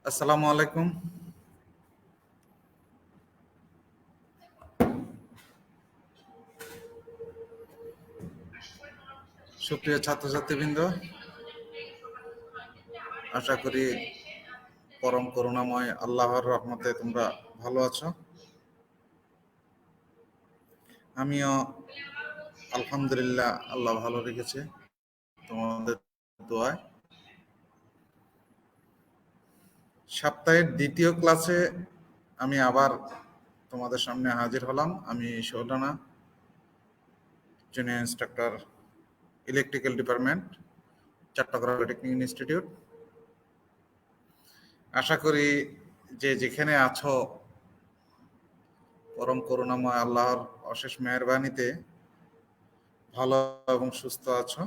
আসসালামু আলাইকুম। সুপ্রিয় ছাত্রছাত্রীবৃন্দ, আশা করি পরম করুণাময় আল্লাহর রহমতে তোমরা ভালো আছো। আমিও আলহামদুলিল্লাহ, আল্লাহ ভালো রেখেছে তোমাদের দোয়ায়। সপ্তাহের দ্বিতীয় ক্লাসে আমি আবার তোমাদের সামনে হাজির হলাম। আমি শৌলানা, junior instructor, electrical department, Chattogram polytechnic institute. আশা করি যে যেখানে আছো পরম করুণাময় আল্লাহর অশেষ মেহেরবানিতে ভালো এবং সুস্থ আছো।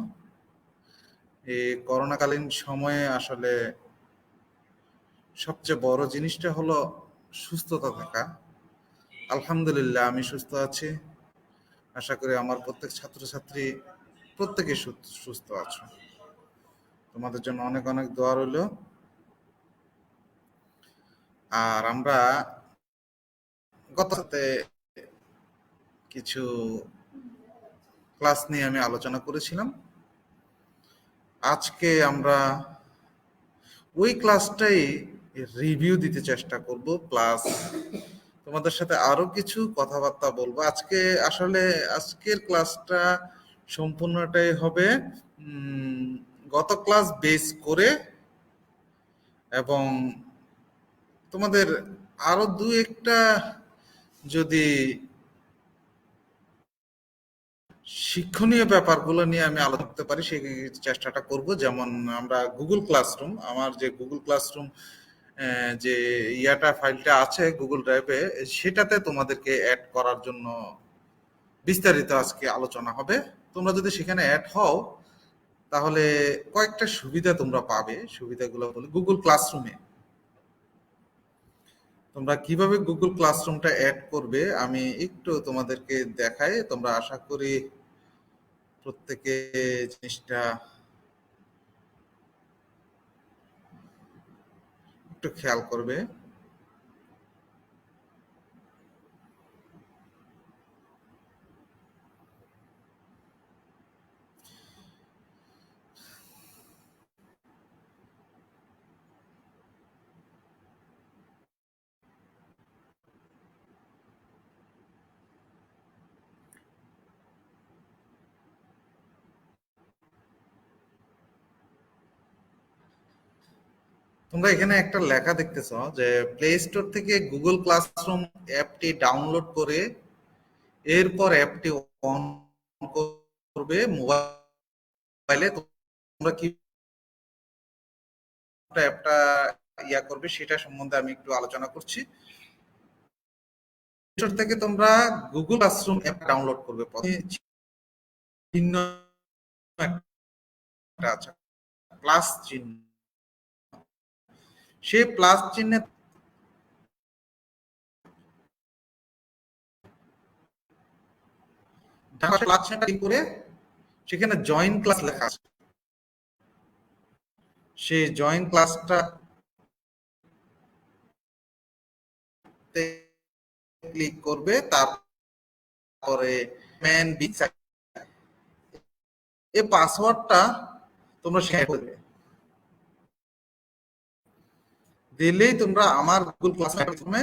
এই করোনাকালীন সময়ে আসলে সবচেয়ে বড় জিনিসটা হলো সুস্থতা থাকা। আলহামদুলিল্লাহ আমি সুস্থ আছি। আশা করি আমার প্রত্যেক ছাত্রছাত্রী প্রত্যেকে সুস্থ আছো। তোমাদের জন্য অনেক অনেক দোয়া রইল। আর আমরা গততে কিছু ক্লাস নিয়ে আমি আলোচনা করেছিলাম। আজকে আমরা ওই ক্লাসটাই রিভিউ দিতে চেষ্টা করব, প্লাস তোমাদের সাথে আরো কিছু কথাবার্তা বলবো। আজকের ক্লাসটা সম্পূর্ণটাই হবে গত ক্লাস বেস করে, এবং তোমাদের আরো দু একটা যদি শিক্ষণীয় ব্যাপারগুলো নিয়ে আমি আলোচনা করতে পারি সেই চেষ্টাটা করব। যেমন আমরা গুগল ক্লাসরুম, আমার যে গুগল ক্লাসরুম যে ফাইলটা আছে গুগল ড্রাইভে, সেটাতে তোমাদেরকে অ্যাড করার জন্য বিস্তারিত আজকে আলোচনা হবে। তোমরা যদি সেখানে অ্যাড হও তাহলে কয়েকটা সুবিধা তোমরা পাবে। সুবিধাগুলো বলি, গুগল ক্লাসরুমে তোমরা কিভাবে গুগল ক্লাসরুমটা অ্যাড করবে আমি একটু তোমাদেরকে দেখাই। তোমরা আশা করি প্রত্যেকে জিনিসটা একটু খেয়াল করবে। তোমরা এখানে একটা লেখা দেখতেছ যে প্লে স্টোর থেকে গুগল ক্লাসরুম অ্যাপটি ডাউনলোড করে এরপর অ্যাপটি অন করবে মোবাইলে। তোমরা কি অ্যাপটা করবে সেটা সম্বন্ধে আমি একটু আলোচনা করছি। স্টোর থেকে তোমরা গুগল ক্লাসরুম অ্যাপ ডাউনলোড করবে। প্রথমে চিহ্ন একটা আছে, প্লাস চিহ্ন, সেই প্লাস চিহ্নে প্লাস চিহ্নটা ক্লিক করে সেখানে জয়েন ক্লাস লেখা আছে, সেই জয়েন ক্লাসটা ক্লিক করবে। তারপরে ম্যান বি এই পাসওয়ার্ডটা তোমরা শেয়ার করবে, দিলেই তোমরা আমার গুগল ক্লাস মাধ্যমে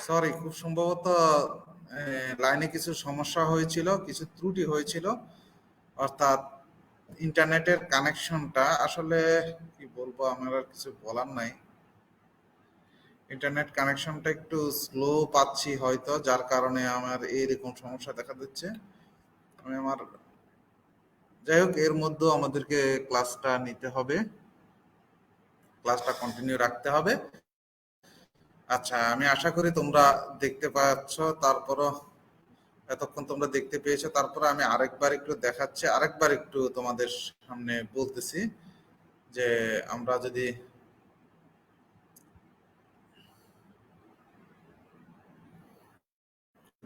সরি, খুব সম্ভবত লাইনে কিছু সমস্যা হয়েছিল, কিছু ত্রুটি হয়েছিল। অর্থাৎ ইন্টারনেটের কানেকশনটা আসলে কি বলবো, আমার আর কিছু বলার নাই। ইন্টারনেট কানেকশনটা একটু স্লো পাচ্ছি হয়তো, যার কারণে আমার এইরকম সমস্যা দেখা দিচ্ছে। আমি আমার যাই হোক, এর মধ্যেও আমাদেরকে ক্লাসটা নিতে হবে, ক্লাসটা কন্টিনিউ রাখতে হবে। আচ্ছা, আমি আশা করি তোমরা দেখতে পাচ্ছ। তারপরও এতক্ষণ তোমরা দেখতে পেয়েছো, তারপরে আমি আরেকবার একটু দেখাচ্ছি, আরেকবার একটু তোমাদের সামনে বলতেছি যে আমরা যদি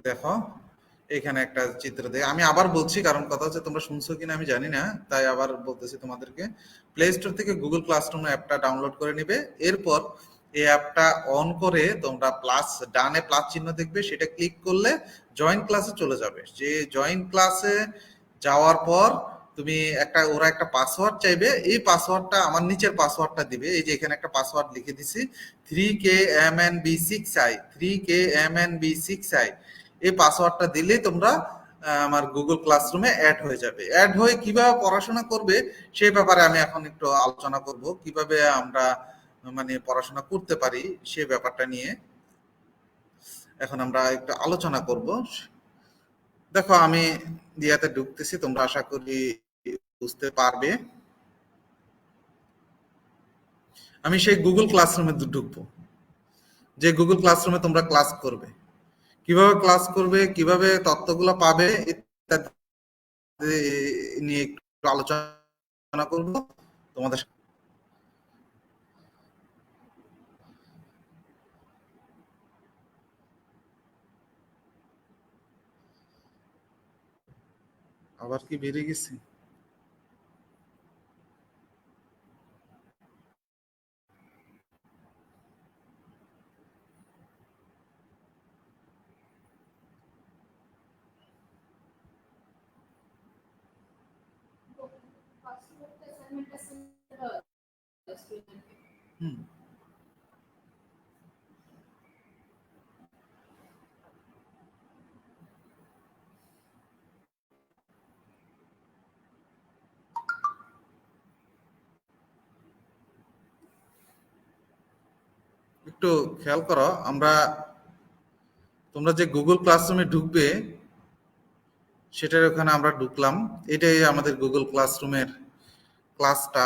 দেখো, এখানে একটা চিত্র দিয়ে আমি আবার বলছি, কারণ কথা হচ্ছে তোমরা শুনছো কিনা আমি জানি না, তাই আবার বলতেছি তোমাদেরকে। প্লে স্টোর থেকে গুগল ক্লাসরুম অ্যাপটা ডাউনলোড করে নিবে। এরপর এই অ্যাপটা অন করে তোমরা প্লাস, ডানে প্লাস চিহ্ন দেখবে, সেটা ক্লিক করলে জয়েন ক্লাসে চলে যাবে। যে জয়েন ক্লাসে যাওয়ার পর তুমি ওরা একটা পাসওয়ার্ড চাইবে। এই পাসওয়ার্ডটা আমার নিচের পাসওয়ার্ডটা দিবে, এই যে এখানে একটা পাসওয়ার্ড লিখে দিছি, 3KMNB6I, 3KMNB6I। এই পাসওয়ার্ডটা দিলেই তোমরা আমার গুগল ক্লাসরুমে অ্যাড হয়ে যাবে। অ্যাড হয়ে কিভাবে পড়াশোনা করবে সেই ব্যাপারে আমি এখন একটু আলোচনা করব, কিভাবে আমরা মানে পড়াশোনা করতে পারি সে ব্যাপারটা নিয়ে এখন আমরা একটু আলোচনা করব। দেখো, আমি দিয়াতে ঢুকতেছি, তোমরা আশা করি বুঝতে পারবে। আমি সেই গুগল ক্লাসরুমে ঢুকবো, যে গুগল ক্লাসরুমে তোমরা ক্লাস করবে। কিভাবে ক্লাস করবে, কিভাবে তথ্যগুলো পাবে ইত্যাদি নিয়ে একটু আলোচনা করব তোমাদের সাথে। আবার কি বেরিয়ে গেছি? হুম, একটু খেয়াল করো, তোমরা যে গুগল ক্লাসরুমে ঢুকবে সেটার ওখানে আমরা ঢুকলাম। এটাই আমাদের গুগল ক্লাসরুমের ক্লাসটা।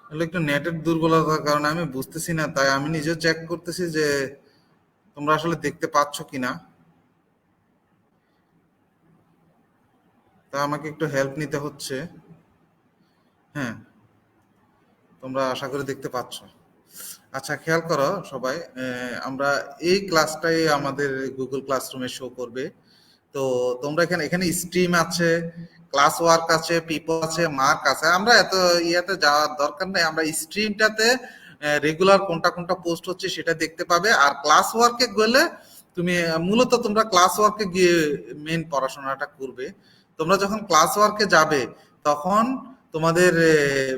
এগুলো একটু নেটের দুর্বলতার কারণে আমি বুঝতেছি না, তাই আমি নিজেও চেক করতেছি যে তোমরা আসলে দেখতে পাচ্ছ কিনা। তা আমাকে একটু হেল্প নিতে হচ্ছে। হ্যাঁ, তোমরা আশা করি দেখতে পাচ্ছ। আচ্ছা, খেয়াল করো সবাই, আমরা এই ক্লাসটাই আমাদের গুগল ক্লাসরুমে শো করবে। তো তোমরা এখানে এখানে স্ট্রিম আছে, ক্লাস ওয়ার্ক আছে, পিপল আছে, মার্ক আছে। আমরা এত ইয়াতে যাওয়ার দরকার নেই, আমরা স্ট্রিমটাতে রেগুলার কোনটা কোনটা পোস্ট হচ্ছে সেটা দেখতে পাবে। আর ক্লাস ওয়ার্কে গেলে তুমি মূলত তোমরা ক্লাস ওয়ার্কে গিয়ে মেন পড়াশোনাটা করবে। তোমরা যখন ক্লাস ওয়ার্কে যাবে তখন তোমাদের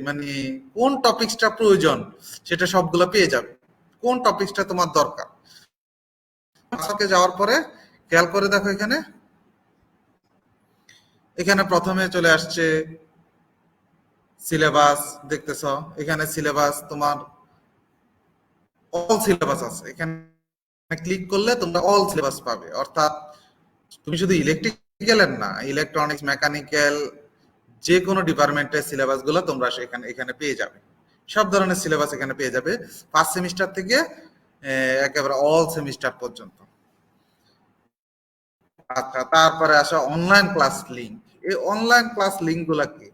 মানে কোন টপিকসটা প্রয়োজন সেটা সবগুলো পেয়ে যাবে, কোন টপিকসটা তোমার দরকার। ক্লাস ওয়ার্কে যাওয়ার পরে খেয়াল করে দেখো, এখানে এখানে প্রথমে চলে আসছে সিলেবাস, দেখতেছ এখানে সিলেবাস, তোমার অল সিলেবাস আছে। এখানে ক্লিক করলে তোমরা অল সিলেবাস পাবে। অর্থাৎ তুমি শুধু ইলেকট্রিক্যালের না, ইলেকট্রনিক্স, মেকানিক্যাল, যে কোনো ডিপার্টমেন্টের সিলেবাস গুলো তোমরা এখানে এখানে পেয়ে যাবে। সব ধরনের সিলেবাস এখানে পেয়ে যাবে, ফার্স্ট সেমিস্টার থেকে একেবারে অল সেমিস্টার পর্যন্ত। আচ্ছা, তারপরে আসা অনলাইন ক্লাস লিঙ্ক। এই অনলাইন ক্লাস লিঙ্ক গুলা কি?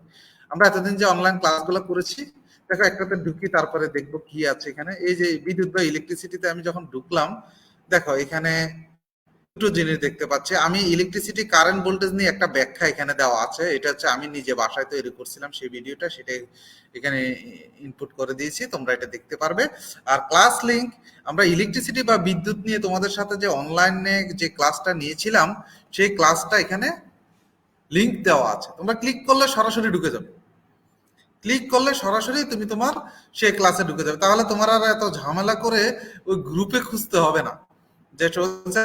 আমরা এতদিন যে অনলাইন ক্লাসগুলো করেছি, দেখো একটাতে ঢুকি, তারপরে দেখবো কি আছে এখানে। এই যে বিদ্যুৎ বা ইলেকট্রিসিটিতে আমি যখন ঢুকলাম, দেখো এখানে দুটো জিনিস দেখতে পাচ্ছি। আমি ইলেকট্রিসিটি কারেন্ট ভোল্টেজ নিয়ে একটা ব্যাখ্যা এখানে দেওয়া আছে। এটা হচ্ছে আমি নিজে বাসায় তৈরি করছিলাম সেই ভিডিওটা, সেটাই এখানে ইনপুট করে দিয়েছি, তোমরা এটা দেখতে পারবে। আর ক্লাস লিংক, আমরা ইলেকট্রিসিটি বা বিদ্যুৎ নিয়ে তোমাদের সাথে যে অনলাইনে যে ক্লাসটা নিয়েছিলাম সেই ক্লাসটা এখানে লিংক দেওয়া আছে, তোমরা ক্লিক করলে সরাসরি ঢুকে যাবে, ক্লিক করলে সরাসরি তুমি তোমার সেই ক্লাসে ঢুকে যাবে। তাহলে তোমার আর এত ঝামেলা করে ওই গ্রুপে খুঁজতে হবে না, যে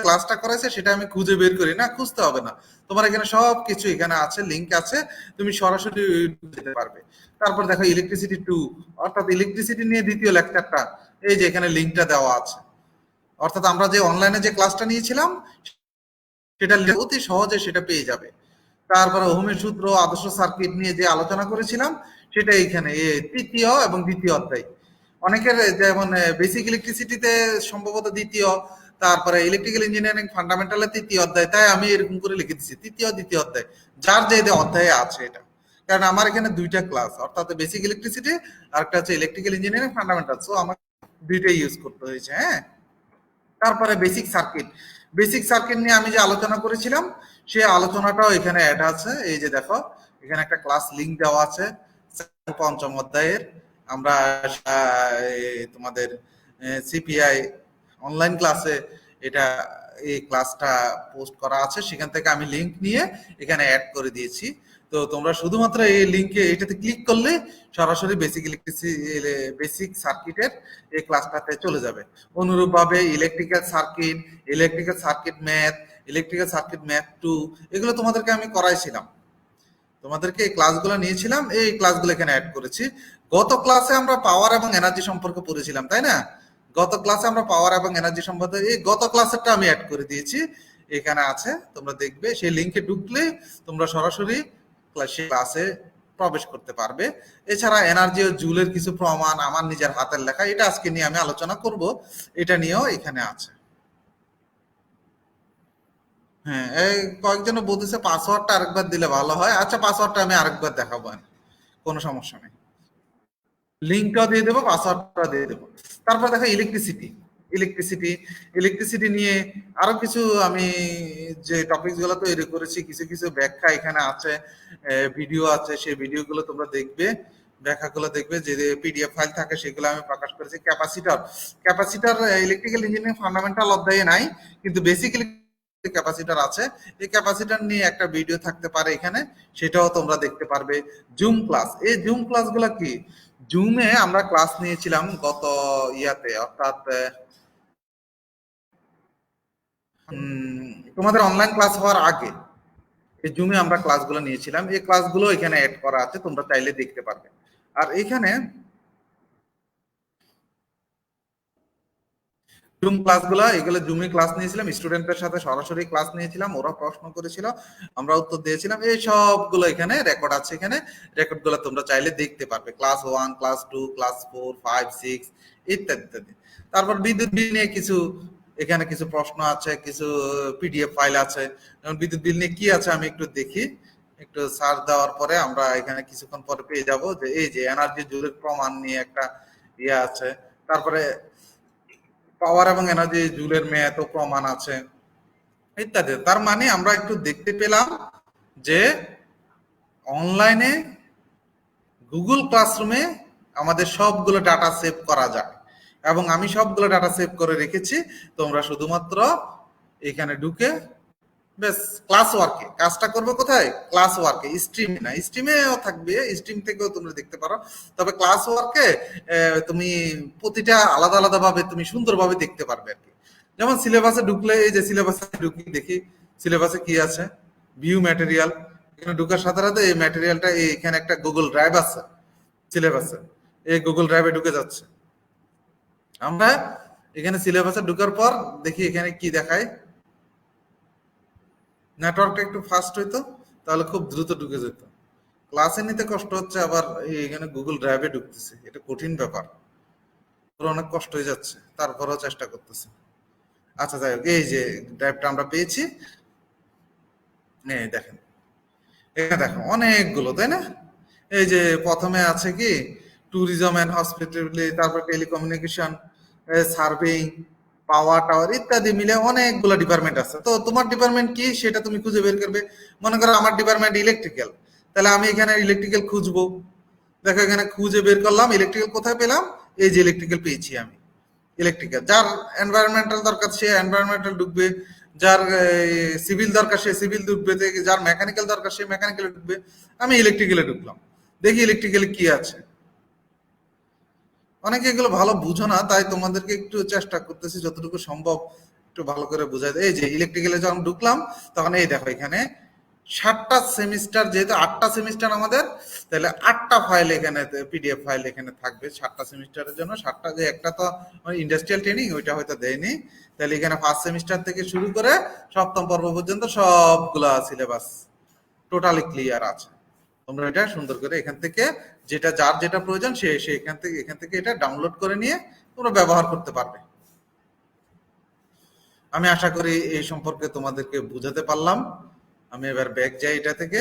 ক্লাসটা করেছে সেটা আমি খুঁজে বের করি না, খুঁজতে হবে না। তোমার এখানে সব কিছু এখানে আছে, লিংক আছে, তুমি সরাসরি যেতে পারবে। তারপর দেখো ইলেকট্রিসিটি 2, অর্থাৎ ইলেকট্রিসিটি নিয়ে দ্বিতীয় লেকচারটা, এই যে এখানে লিংকটা দেওয়া আছে। অর্থাৎ আমরা যে অনলাইনে যে ক্লাসটা নিয়েছিলাম সেটা অতি সহজে সেটা পেয়ে যাবে। তারপরে ওহমের সূত্র, আদর্শ সার্কিট নিয়ে যে আলোচনা করেছিলাম সেটা এইখানে তৃতীয় এবং দ্বিতীয় অধ্যায়। অনেকের যেমন বেসিক ইলেকট্রিসিটিতে সম্ভবত দ্বিতীয়, তারপরে ইলেকট্রিক্যাল ইঞ্জিনিয়ারিং ফান্ডামেন্টালে তৃতীয় অধ্যায়, তাই আমি এরকম করে লিখে দিচ্ছি তৃতীয় দ্বিতীয় অধ্যায়, যার যে অধ্যায়ে আছে এটা। কারণ আমার এখানে দুইটা ক্লাস, অর্থাৎ বেসিক ইলেকট্রিসিটি আর একটা হচ্ছে ইলেকট্রিক্যাল ইঞ্জিনিয়ারিং ফান্ডামেন্টাল, সো আমাকে দুইটাই ইউজ করতে হয়েছে। হ্যাঁ, তারপরে বেসিক সার্কিট, বেসিক সার্কিট নিয়ে আমি যে আলোচনা করেছিলাম সেই আলোচনাটাও এখানে অ্যাড আছে। এই যে দেখো এখানে একটা ক্লাস লিংক দেওয়া আছে পঞ্চম অধ্যায়ের। আমরা তোমাদের সিপিআই অনলাইন ক্লাসে এটা এই ক্লাসটা পোস্ট করা আছে, সেখান থেকে আমি লিংক নিয়ে এখানে অ্যাড করে দিয়েছি। তো তোমরা শুধুমাত্র এই লিংকে এটাতে ক্লিক করলে সরাসরি বেসিক সার্কিটের এই ক্লাসটাতে চলে যাবে। অনুরূপভাবে electrical circuit math, electrical circuit math 2 এগুলো তোমাদেরকে আমি করাইছিলাম, তোমাদেরকে এই ক্লাসগুলো নিয়েছিলাম, এই ক্লাসগুলো এখানে অ্যাড করেছি। গত ক্লাসে আমরা পাওয়ার এবং এনার্জি সম্পর্কে পড়েছিলাম, তাই না? গত ক্লাসে আমরা পাওয়ার এবং এনার্জি সম্পর্কে এই গত ক্লাসেরটা আমি অ্যাড করে দিয়েছি, এখানে আছে, তোমরা দেখবে। সেই লিংকে ঢুকলে তোমরা সরাসরি ক্লাসে প্রবেশ করতে পারবে। এছাড়া এনার্জি ও জুলের কিছু প্রমাণ আমার নিজের হাতের লেখা, এটা আজকে নিয়ে আমি আলোচনা করব, এটা নিয়েও এখানে আছে। হ্যাঁ, এই কয়েকজন বলতেছে পাসওয়ার্ডটা আরেকবার দিলে ভালো হয়। আচ্ছা, পাসওয়ার্ডটা আমি আরেকবার দেখাবো, কোনো সমস্যা নেই। লিঙ্কটাও দিয়ে দেবো, পাসওয়ার্ডটা দিয়ে দেবো। তারপর দেখো ইলেকট্রিসিটি নিয়ে আরো কিছু আমি যে টপিকস গুলো তৈরি করেছি, কিছু কিছু ব্যাখ্যা এখানে আছে, ভিডিও আছে, সেই ভিডিওগুলো তোমরা দেখবে, ব্যাখ্যাগুলো দেখবে। যে পিডিএফ ফাইল থাকে সেগুলো আমি প্রকাশ করেছি। ক্যাপাসিটর ইলেকট্রিক্যাল ইঞ্জিনিয়ারিং ফান্ডামেন্টাল অধ্যায়ে নাই, কিন্তু বেসিক্যালি ক্যাপাসিটর আছে। এই ক্যাপাসিটর নিয়ে একটা ভিডিও থাকতে পারে এখানে, সেটাও তোমরা দেখতে পারবে। জুম ক্লাস, এই জুম ক্লাসগুলো কি, জুমে আমরা ক্লাস নিয়েছিলাম গত ইয়াতে, অর্থাৎ তোমাদের অনলাইন ক্লাস হওয়ার আগে এই জুমে আমরা ক্লাসগুলো নিয়েছিলাম। এই ক্লাসগুলো এখানে অ্যাড করা আছে, তোমরা চাইলে দেখতে পারবে। আর এখানে জুম ক্লাসগুলো, এগুলো জুমে ক্লাস নিয়েছিলাম, স্টুডেন্টদের সাথে সরাসরি ক্লাস নিয়েছিলাম, ওরা প্রশ্ন করেছিল, আমরা উত্তর দিয়েছিলাম। এই সবগুলো এখানে রেকর্ড আছে, এখানে রেকর্ডগুলো তোমরা চাইলে দেখতে পারবে, ক্লাস 1, ক্লাস 2, ক্লাস 4, 5, 6 ইত্যাদি ইত্যাদি। তারপর বিদ্যুৎ বিল নিয়ে কিছু এখানে কিছু প্রশ্ন আছে, কিছু পিডিএফ ফাইল আছে। যেমন বিদ্যুৎ বিল নিয়ে কি আছে আমি একটু দেখি, একটু সার্চ দেওয়ার পরে আমরা এখানে কিছুক্ষণ পরে পেয়ে যাব যে এই যে এনার্জি জুলের প্রমাণ নিয়ে একটা ইয়ে আছে। তারপরে পাওয়ার এবং এনার্জি জুলের ম্যাথ ও প্রমাণ আছে ইত্যাদি। তার মানে আমরা একটু দেখতে পেলাম যে অনলাইনে গুগল ক্লাসরুমে আমাদের সবগুলো ডাটা সেভ করা যায়, এবং আমি সবগুলো ডাটা সেভ করে রেখেছি। তোমরা শুধুমাত্র এখানে ঢুকে বেশ ক্লাস ওয়ার্কে কাজটা করবে। কোথায়? ক্লাস ওয়ার্কে, স্ট্রিমে না, স্ট্রিমেও থাকবে, স্ট্রিম থেকেও তোমরা দেখতে পারো। তবে ক্লাস ওয়ার্কে তুমি প্রতিটা আলাদা আলাদা ভাবে তুমি সুন্দরভাবে দেখতে পারবে আর কি। যেমন সিলেবাসে ঢুকলে, এই যে সিলেবাসে ঢুকি দেখি সিলেবাসে কি আছে, ভিউ ম্যাটেরিয়াল, এখানে ঢুকার সাথে সাথে এই ম্যাটেরিয়ালটা এখানে একটা গুগল ড্রাইভ আছে সিলেবাসে, এই গুগল ড্রাইভে ঢুকে যাচ্ছে। আমরা এখানে সিলেবাসে ঢুকার পর দেখি এখানে কি দেখায়, নেটওয়ার্কটা একটু ফাস্ট হইতো তাহলে খুব দ্রুত ঢুকে যেত। ক্লাসে নিতে কষ্ট হচ্ছে, আবার এখানে গুগল ড্রাইভে ঢুকতেছে, এটা কঠিন ব্যাপার, অনেক কষ্ট হয়ে যাচ্ছে, তারপরেও চেষ্টা করতেছে। আচ্ছা যাই হোক, এই যে ড্রাইভটা আমরা পেয়েছি, দেখেন এখানে দেখো অনেকগুলো, তাই না? এই যে প্রথমে আছে কি ট্যুরিজম এন্ড হসপিটালিটি, তারপর টেলিকমিউনিকেশন, সার্ভেইং, পাওয়ার টাওয়ার ইত্যাদি মিলে অনেকগুলো ডিপার্টমেন্ট আছে। তো তোমার ডিপার্টমেন্ট কি সেটা তুমি খুঁজে বের করবে। মনে করো আমার ডিপার্টমেন্ট ইলেকট্রিক্যাল, তাহলে আমি এখানে ইলেকট্রিক্যাল খুঁজবো। দেখো এখানে খুঁজে বের করলাম, ইলেকট্রিক্যাল কোথায় পেলাম, এই যে ইলেকট্রিক্যাল পেয়েছি আমি। ইলেকট্রিক্যাল যার এনভায়রনমেন্টাল দরকার সে এনভায়রনমেন্টাল ঢুকবে, যার সিভিল দরকার সে সিভিল ঢুকবে, যার মেকানিক্যাল দরকার সে মেকানিক্যালে ঢুকবে। আমি ইলেকট্রিক্যালে ঢুকলাম, দেখি ইলেকট্রিক্যালে কি আছে। অনেকে এগুলো ভালো বুঝো না, তাই তোমাদেরকে একটু চেষ্টা করতেছি যতটুকু সম্ভব একটু ভালো করে বোঝাই। এই যে ইলেকট্রিক্যালে যখন ঢুকলাম তখন এই দেখো এখানে 7টা সেমিস্টার, যেহেতু 8টা সেমিস্টার আমাদের, তাহলে 8টা ফাইল এখানে, পিডিএফ ফাইল এখানে থাকবে 7টা সেমিস্টারের জন্য। 7টা, যে একটা তো ইন্ডাস্ট্রিয়াল ট্রেনিং ওইটা হয়তো দেয়নি, তাহলে এখানে ফার্স্ট সেমিস্টার থেকে শুরু করে সপ্তম পর্ব পর্যন্ত সবগুলা সিলেবাস টোটালি ক্লিয়ার আছে। তোমরা এটা সুন্দর করে এখান থেকে যেটা যার যেটা প্রয়োজন সে এখান থেকে এটা ডাউনলোড করে নিয়ে তোমরা ব্যবহার করতে পারবে। আমি আশা করি এই সম্পর্কে তোমাদেরকে বুঝাতে পারলাম। আমি এবার ব্যাক যাই এটা থেকে।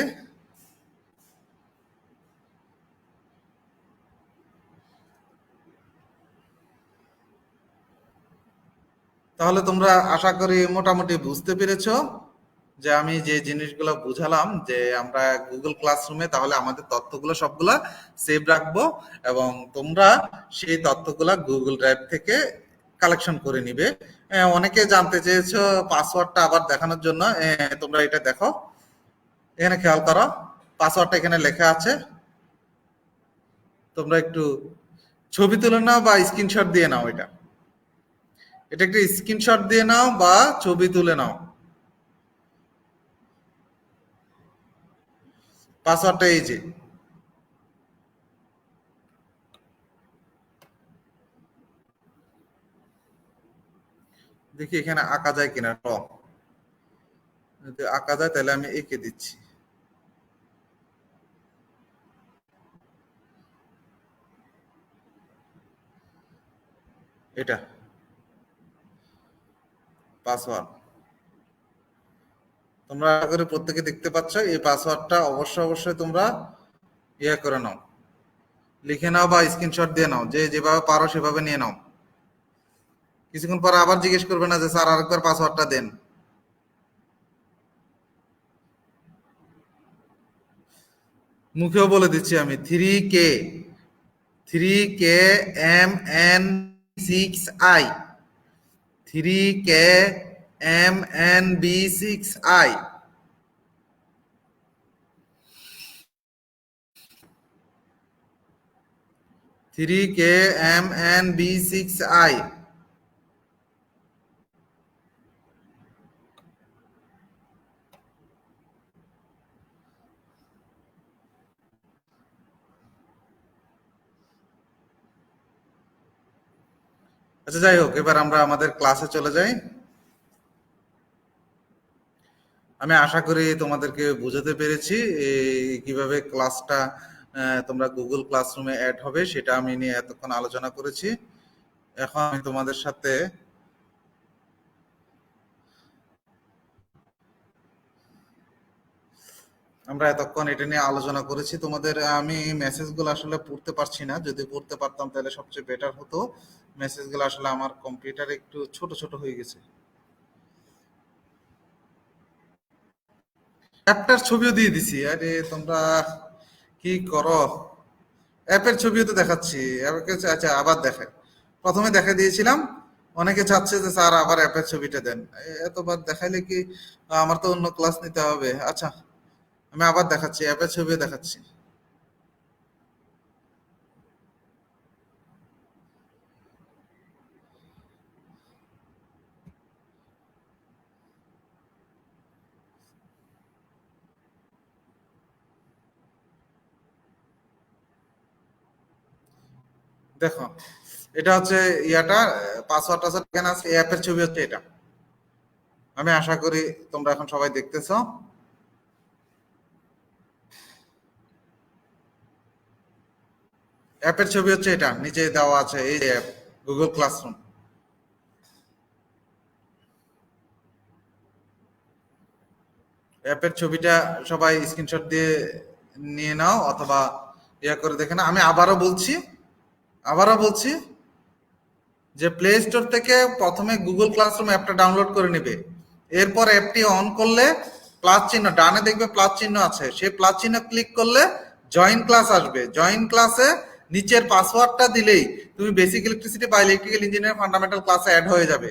তাহলে তোমরা আশা করি মোটামুটি বুঝতে পেরেছো যে আমি যে জিনিসগুলো বুঝালাম, যে আমরা গুগল ক্লাসরুমে তাহলে আমাদের তথ্যগুলো সবগুলা সেভ রাখবো, এবং তোমরা সেই তথ্যগুলা গুগল ড্রাইভ থেকে কালেকশন করে নিবে। অনেকে জানতে চেয়েছো পাসওয়ার্ডটা আবার দেখানোর জন্য, তোমরা এটা দেখো, এখানে খেয়াল করো পাসওয়ার্ডটা এখানে লেখা আছে। তোমরা একটু ছবি তুলে নাও বা স্ক্রিনশট দিয়ে নাও, এটা একটা স্ক্রিনশট দিয়ে নাও বা ছবি তুলে নাও। পাসওয়ার্ডটা এই যে, দেখি এখানে আঁকা যায় কিনা। যদি আঁকা যায় তাহলে আমি এঁকে দিচ্ছি। এটা পাসওয়ার্ড, তোমরা আশা করি প্রত্যেকে দেখতে পাচ্ছ। এই পাসওয়ার্ডটা অবশ্যই তোমরা ইয়ে করে নাও, লিখে নাও বা স্ক্রিনশট দিয়ে নাও, যে যেভাবে পারো সেভাবে নিয়ে নাও। কিছুক্ষণ পর আবার জিজ্ঞেস করবে না যে স্যার আরেকবার পাসওয়ার্ডটা দেন। মুখেও বলে দিচ্ছি আমি, 3K M N 6I, 3KMNB6I। 3KMNB6I। আচ্ছা যাই হোক, এবার আমরা আমাদের ক্লাসে চলে যাই। আমি আশা করি তোমাদেরকে বোঝাতে পেরেছি কিভাবে ক্লাসটা তোমরা গুগল ক্লাসরুমে অ্যাড হবে, সেটা আমি নিয়ে এতক্ষণ আলোচনা করেছি। এখন আমি তোমাদের সাথে আমরা এতক্ষণ এটা নিয়ে আলোচনা করেছি। তোমাদের আমি মেসেজগুলো আসলে পড়তে পারছি না, যদি পড়তে পারতাম তাহলে সবচেয়ে বেটার হতো। মেসেজগুলো আসলে আমার কম্পিউটারে একটু ছোট ছোট হয়ে গেছে। অ্যাপটার ছবিও দিয়ে দিছি, আরে তোমরা কি করো। অ্যাপের ছবিও তো দেখাচ্ছি। আচ্ছা আবার দেখাই, প্রথমে দেখা দিয়েছিলাম। অনেকে চাচ্ছে যে স্যার আবার অ্যাপের ছবিটা দেন। এতবার দেখাইলে কি আমার তো অন্য ক্লাস নিতে হবে। আচ্ছা আমি আবার দেখাচ্ছি, অ্যাপের ছবিও দেখাচ্ছি। দেখো এটা হচ্ছে ইয়াটা, পাসওয়ার্ড টাসওয়ার্ড এখানে আছে, অ্যাপের ছবি হচ্ছে এটা। আমি আশা করি তোমরা এখন সবাই দেখতেছো। অ্যাপের ছবি হচ্ছে এটা, নিচে দেওয়া আছে এই যে অ্যাপ, গুগল ক্লাসরুম। অ্যাপের ছবিটা সবাই স্ক্রিনশট দিয়ে নিয়ে নাও অথবা ইয়া করে দেখে না। আমি আবারও বলছি যে প্লে স্টোর থেকে প্রথমে গুগল ক্লাসরুম অ্যাপটা ডাউনলোড করে নেবে। এরপর অ্যাপটি অন করলে প্লাস চিহ্ন, ডানে দেখবে প্লাস চিহ্ন আছে, সেই প্লাস চিহ্ন ক্লিক করলে জয়েন ক্লাস আসবে। জয়েন ক্লাসে নিচের পাসওয়ার্ডটা দিলেই তুমি বেসিক ইলেকট্রিসিটি বা ইলেকট্রিক্যাল ইঞ্জিনিয়ারিং ফান্ডামেন্টাল ক্লাসে অ্যাড হয়ে যাবে।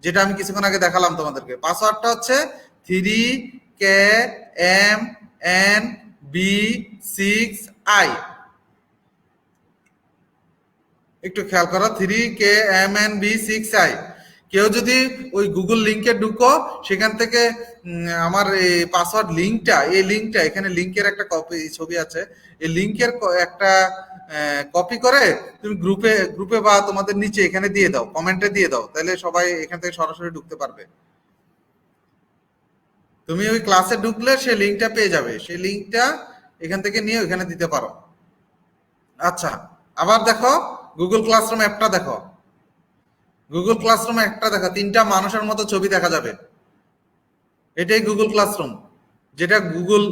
যেটা আমি কিছুক্ষণ আগে দেখালাম তোমাদেরকে। পাসওয়ার্ডটা হচ্ছে 3KMNB6I। একটু খেয়াল করো, 3KMNB6I। কেউ যদি ওই গুগল লিঙ্কে ঢুকো, সেখান থেকে আমার এই পাসওয়ার্ড লিঙ্কটা, এই লিঙ্কটা, এখানে লিঙ্কের একটা কপি ছবি আছে, এই লিঙ্কের একটা কপি করে তুমি গ্রুপে গ্রুপে বা তোমাদের নিচে এখানে দিয়ে দাও, কমেন্টে দিয়ে দাও, তাহলে সবাই এখান থেকে সরাসরি ঢুকতে পারবে। তুমি ওই ক্লাসে ঢুকলে সেই লিঙ্কটা পেয়ে যাবে, সেই লিঙ্কটা এখান থেকে নিয়ে ওইখানে দিতে পারো। আচ্ছা, আবার দেখো গুগল ক্লাসরুম অ্যাপটা দেখো। গুগল ক্লাসরুমে একটা দেখা, তিনটা মানুষের মতো ছবি দেখা যাবে। এটাই গুগল ক্লাসরুম, যেটা গুগল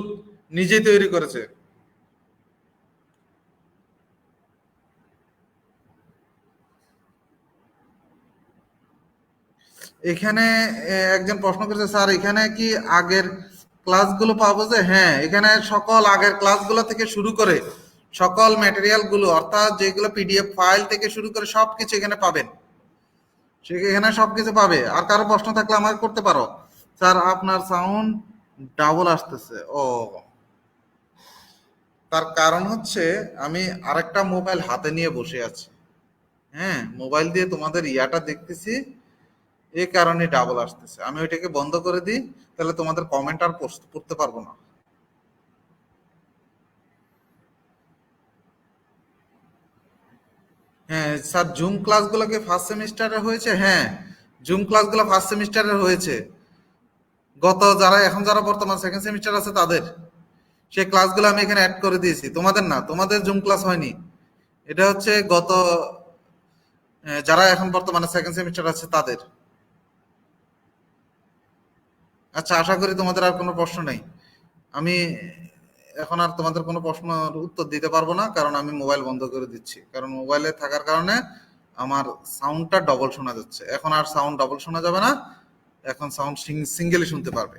নিজেই তৈরি করেছে। এখানে একজন প্রশ্ন করেছে, স্যার এখানে কি আগের ক্লাসগুলো পাবো? যে হ্যাঁ, এখানে সকল আগের ক্লাসগুলো থেকে শুরু করে সকল ম্যাটেরিয়াল গুলো, অর্থাৎ যেগুলো পিডিএফ ফাইল থেকে শুরু করে সবকিছু এখানে পাবেন। এখানে সবকিছু পাবে। আর কারো প্রশ্ন থাকলে আমাকে করতে পারো। স্যার আপনার সাউন্ড ডাবল আসতেছে। ও, তার কারণ হচ্ছে আমি আরেকটা মোবাইল হাতে নিয়ে বসে আছি। হ্যাঁ, মোবাইল দিয়ে তোমাদের ইয়াটা দেখতেছি, এই কারণে ডাবল আসতেছে। আমি ওইটাকে বন্ধ করে দিই, তাহলে তোমাদের কমেন্ট আর পড়তে পারবো না। হ্যাঁ স্যার, জুম ক্লাসগুলো কি ফার্স্ট সেমিস্টারে হয়েছে? হ্যাঁ, জুম ক্লাসগুলো ফার্স্ট সেমিস্টারে হয়েছে। যারা বর্তমান সেকেন্ড সেমিস্টার আছে তাদের সেই ক্লাসগুলো আমি এখানে অ্যাড করে দিয়েছি। তোমাদের না, তোমাদের জুম ক্লাস হয়নি। এটা হচ্ছে যারা এখন বর্তমানে সেকেন্ড সেমিস্টার আছে তাদের। আচ্ছা, আশা করি তোমাদের আর কোনো প্রশ্ন নেই। আমি এখন আর তোমাদের কোনো প্রশ্নের উত্তর দিতে পারবো না, কারণ আমি মোবাইল বন্ধ করে দিচ্ছি। কারণ মোবাইলে থাকার কারণে আমার সাউন্ডটা ডবল শোনা যাচ্ছে। এখন আর সাউন্ড ডবল শোনা যাবে না, এখন সাউন্ড সিঙ্গেলই শুনতে পারবে।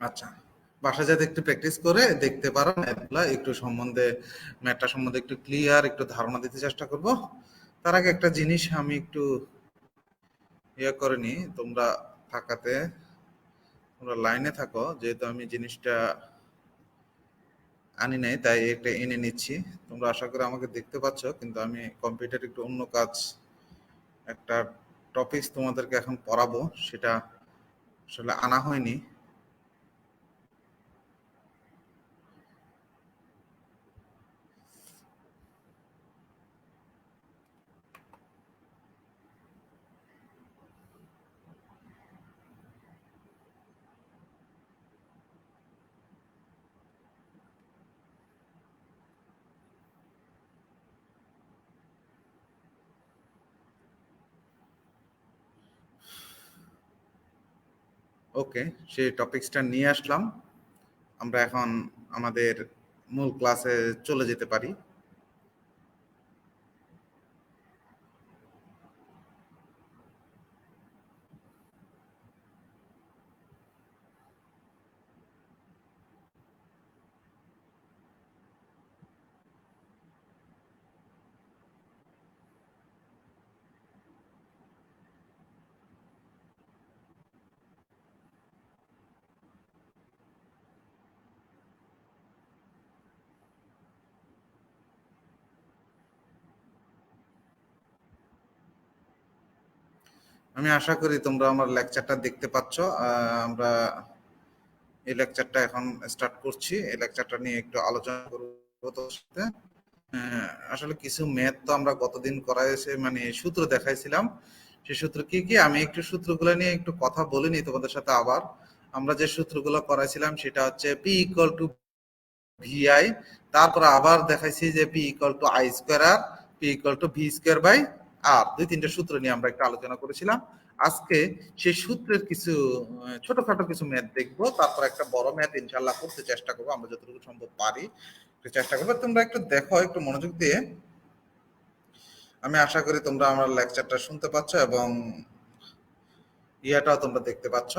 আচ্ছা, বাসায় যাতে একটু প্র্যাকটিস করে দেখতে পারো ম্যাথগুলা, একটু ম্যাথটা সম্বন্ধে একটু ক্লিয়ার একটু ধারণা দিতে চেষ্টা করব। তার আগে একটা জিনিস আমি একটু করে নিই। তোমরা লাইনে থাকো, যেহেতু আমি জিনিসটা আনি নাই তাই একটা এনে নিচ্ছি। তোমরা আশা করি আমাকে দেখতে পাচ্ছ, কিন্তু আমি কম্পিউটার একটু অন্য কাজ, একটা টপিকস তোমাদেরকে এখন পড়াবো, সেটা আসলে আনা হয়নি। ওকে, সেই টপিকসটা নিয়ে আসলাম। আমরা এখন আমাদের মূল ক্লাসে চলে যেতে পারি। আমি আশা করি তোমরা আমার লেকচারটা দেখতে পাচ্ছ। আমরা এই লেকচারটা এখন স্টার্ট করছি। এই লেকচারটা নিয়ে একটু আলোচনা করবো তোমার সাথে। আসলে কিছু ম্যাথ তো আমরা গতদিন করাইছে, মানে সূত্র দেখাইছিলাম। সেই সূত্র কি কি আমি একটু সূত্রগুলো নিয়ে একটু কথা বলে নিই তোমাদের সাথে। আবার আমরা যে সূত্রগুলো করাইছিলাম সেটা হচ্ছে পি ইকুয়াল টু ভিআই, তারপর আবার দেখাইছি যে P equal to I square R P equal to V square by R. দুই তিনটা সূত্র নিয়ে আমরা একটু আলোচনা করেছিলাম। আজকে সেই সূত্রের কিছু ছোটখাটো কিছু ম্যাথ দেখবো, তারপর একটা বড় ম্যাথ ইনশাল্লাহ করতে চেষ্টা করবো, আমরা যতটুকু সম্ভব পারি চেষ্টা করবো। তোমরা একটু দেখো, একটু মনোযোগ দিয়ে। আমি আশা করি তোমরা আমার লেকচারটা শুনতে পাচ্ছ এবং ইয়াটাও তোমরা দেখতে পাচ্ছ।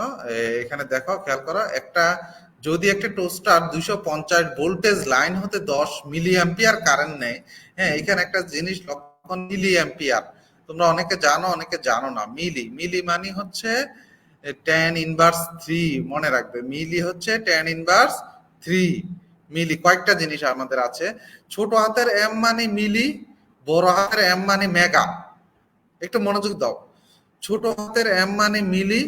এখানে দেখো, খেয়াল করো, যদি একটা টোস্টার 250 ভোল্টেজ লাইন হতে 10 মিলি অ্যাম্পিয়ার কারেন্ট নেয়। হ্যাঁ, এখানে একটা জিনিস লক্ষ্য, মিলি অ্যাম্পিয়ার। তোমরা অনেকে জানো, অনেকে জানো না। মিলি মানে হচ্ছে tan ইনভার্স 3, মনে রাখবে। মিলি হচ্ছে tan ইনভার্স 3। মিলি কয়েকটা জিনিস আমাদের আছে। ছোট হাতের এম মানে মিলি, বড় হাতের এম মানে মেগা। একটু মনোযোগ দাও। ছোট হাতের এম মানে মিলি,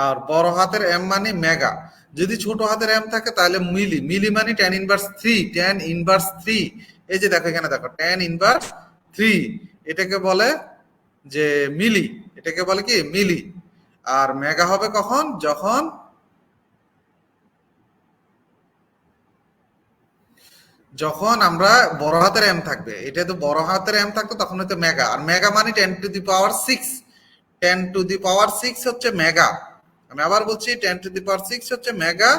আর বড় হাতের এম মানে মেগা। যদি ছোট হাতের এম থাকে তাহলে মিলি, মিলি মানে tan ইনভার্স 3, tan ইনভার্স 3। এই যে দেখো, এখানে দেখো tan ইনভার্স 3, এটাকে বলে যে মিলি, এটাকে বলে কি মিলি। আর মেগা হবে কখন? যখন আমরা বড় হাতের এম থাকবে। এটা তো বড় হাতের এম থাকতো তখন হয়তো মেগা। আর মেগা মানে 10⁶। 10⁶ হচ্ছে মেগা। আমি আবার বলছি, 10⁶ হচ্ছে মেগা।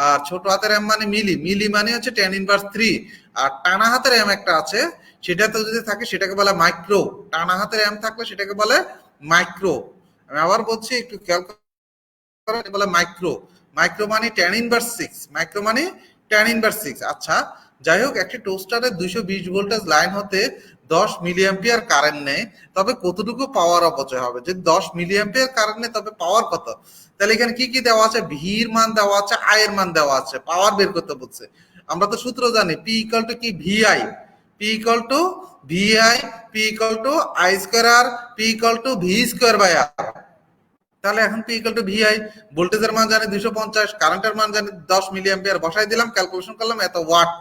আর ছোট হাতের এম মানে মিলি, মিলি মানে হচ্ছে tan ইনভার্স 3। আর টানা হাতের এম একটা আছে, সেটা তো যদি থাকে সেটাকে বলে মাইক্রো। টানা হাতের এম থাকলে সেটাকে বলে মাইক্রো। আমি আবার বলছি, একটু খেয়াল বলে মাইক্রো। মাইক্রো মানে tan ইনভার্স 6, মাইক্রো মানে tan ইনভার্স 6। আচ্ছা, যাই হোক, একটি টোস্টারের 220 ভোল্টেজ লাইন হতে 10 মিলি অ্যাম্পিয়ার কারেন্ট নেয়, তবে কতটুকু পাওয়ার অপচয় হবে? যদি 10 মিলি অ্যাম্পিয়ার কারেন্ট নেয় তবে পাওয়ার কত? তাহলে এখানে কি কি দেওয়া আছে? ভির মান দেওয়া আছে, আই এর মান দেওয়া আছে, পাওয়ার বের করতে বলছে। আমরা তো সূত্র জানি, পি ইকুয়াল টু কি V I, P equal to V I, P equal to I square R, P equal to V square by R. তাহলে এখন পি ইকুয়াল টু ভিআই, ভোল্টেজের মান জানি 250, কারেন্টের মান জানি 10 মিলি অ্যাম্পিয়ার, বসাই দিলাম, ক্যালকুলেশন করলাম, এত ওয়াট।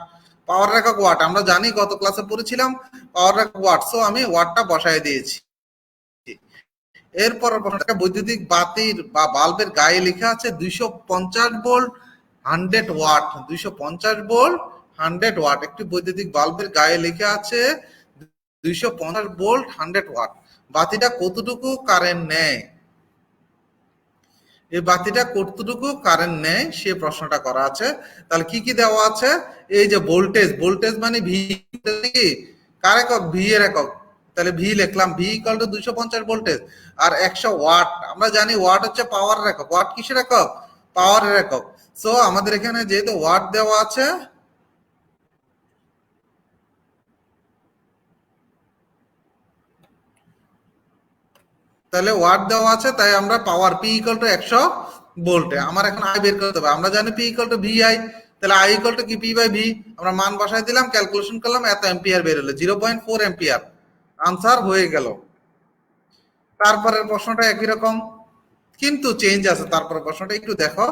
পাওয়ার একক ওয়াট, আমরা জানি, গত ক্লাসে পড়েছিলাম পাওয়ার একক ওয়াট। সো আমি ওয়াটটা বসাই দিয়েছি। এরপর একটা বৈদ্যুতিক বাতির বা বাল্বের গায়ে লেখা আছে 250 ভোল্ট 100 ওয়াট। 250 volt 100 watt. একটি বৈদ্যুতিক বাল্বের গায়ে লেখা আছে 250 ভোল্ট 100 ওয়াট। বাতিটা কতটুকু কারেন্ট নেয়? এই বাতিটা কতটুকু কারেন্ট নেয় সে প্রশ্নটা করা আছে। তাহলে কি কি দেওয়া আছে? এই যে ভোল্টেজ, ভোল্টেজ মানে ভি, কি কার একক? ভি এর একক। তাহলে ভি লিখলাম, ভি ইকুয়াল টু 250 ভোল্টেজ। আর 100 ওয়াট, আমরা জানি ওয়াট হচ্ছে পাওয়ারের একক। ওয়াট কিসের একক? পাওয়ারের একক। সো আমাদের এখানে যেহেতু ওয়াট দেওয়া আছে, তাহলে ওয়াট দেওয়া আছে, তাই আমরা পাওয়ার পি ইকুয়াল টু 100 ভোল্টে। আমার এখন আই বের করতে হবে। আমরা জানি P equal to V I, তাহলে আই ইকুয়াল টু কি পি বাই ভি। আমরা মান বসাই দিলাম, ক্যালকুলেশন করলাম, এত এম্পিয়ার বের হলো, 0.4 এম্পিয়ার। আনসার হয়ে গেল। তারপরের প্রশ্নটা একই রকম, কিন্তু চেঞ্জ আছে। তারপরের প্রশ্নটা একটু দেখো,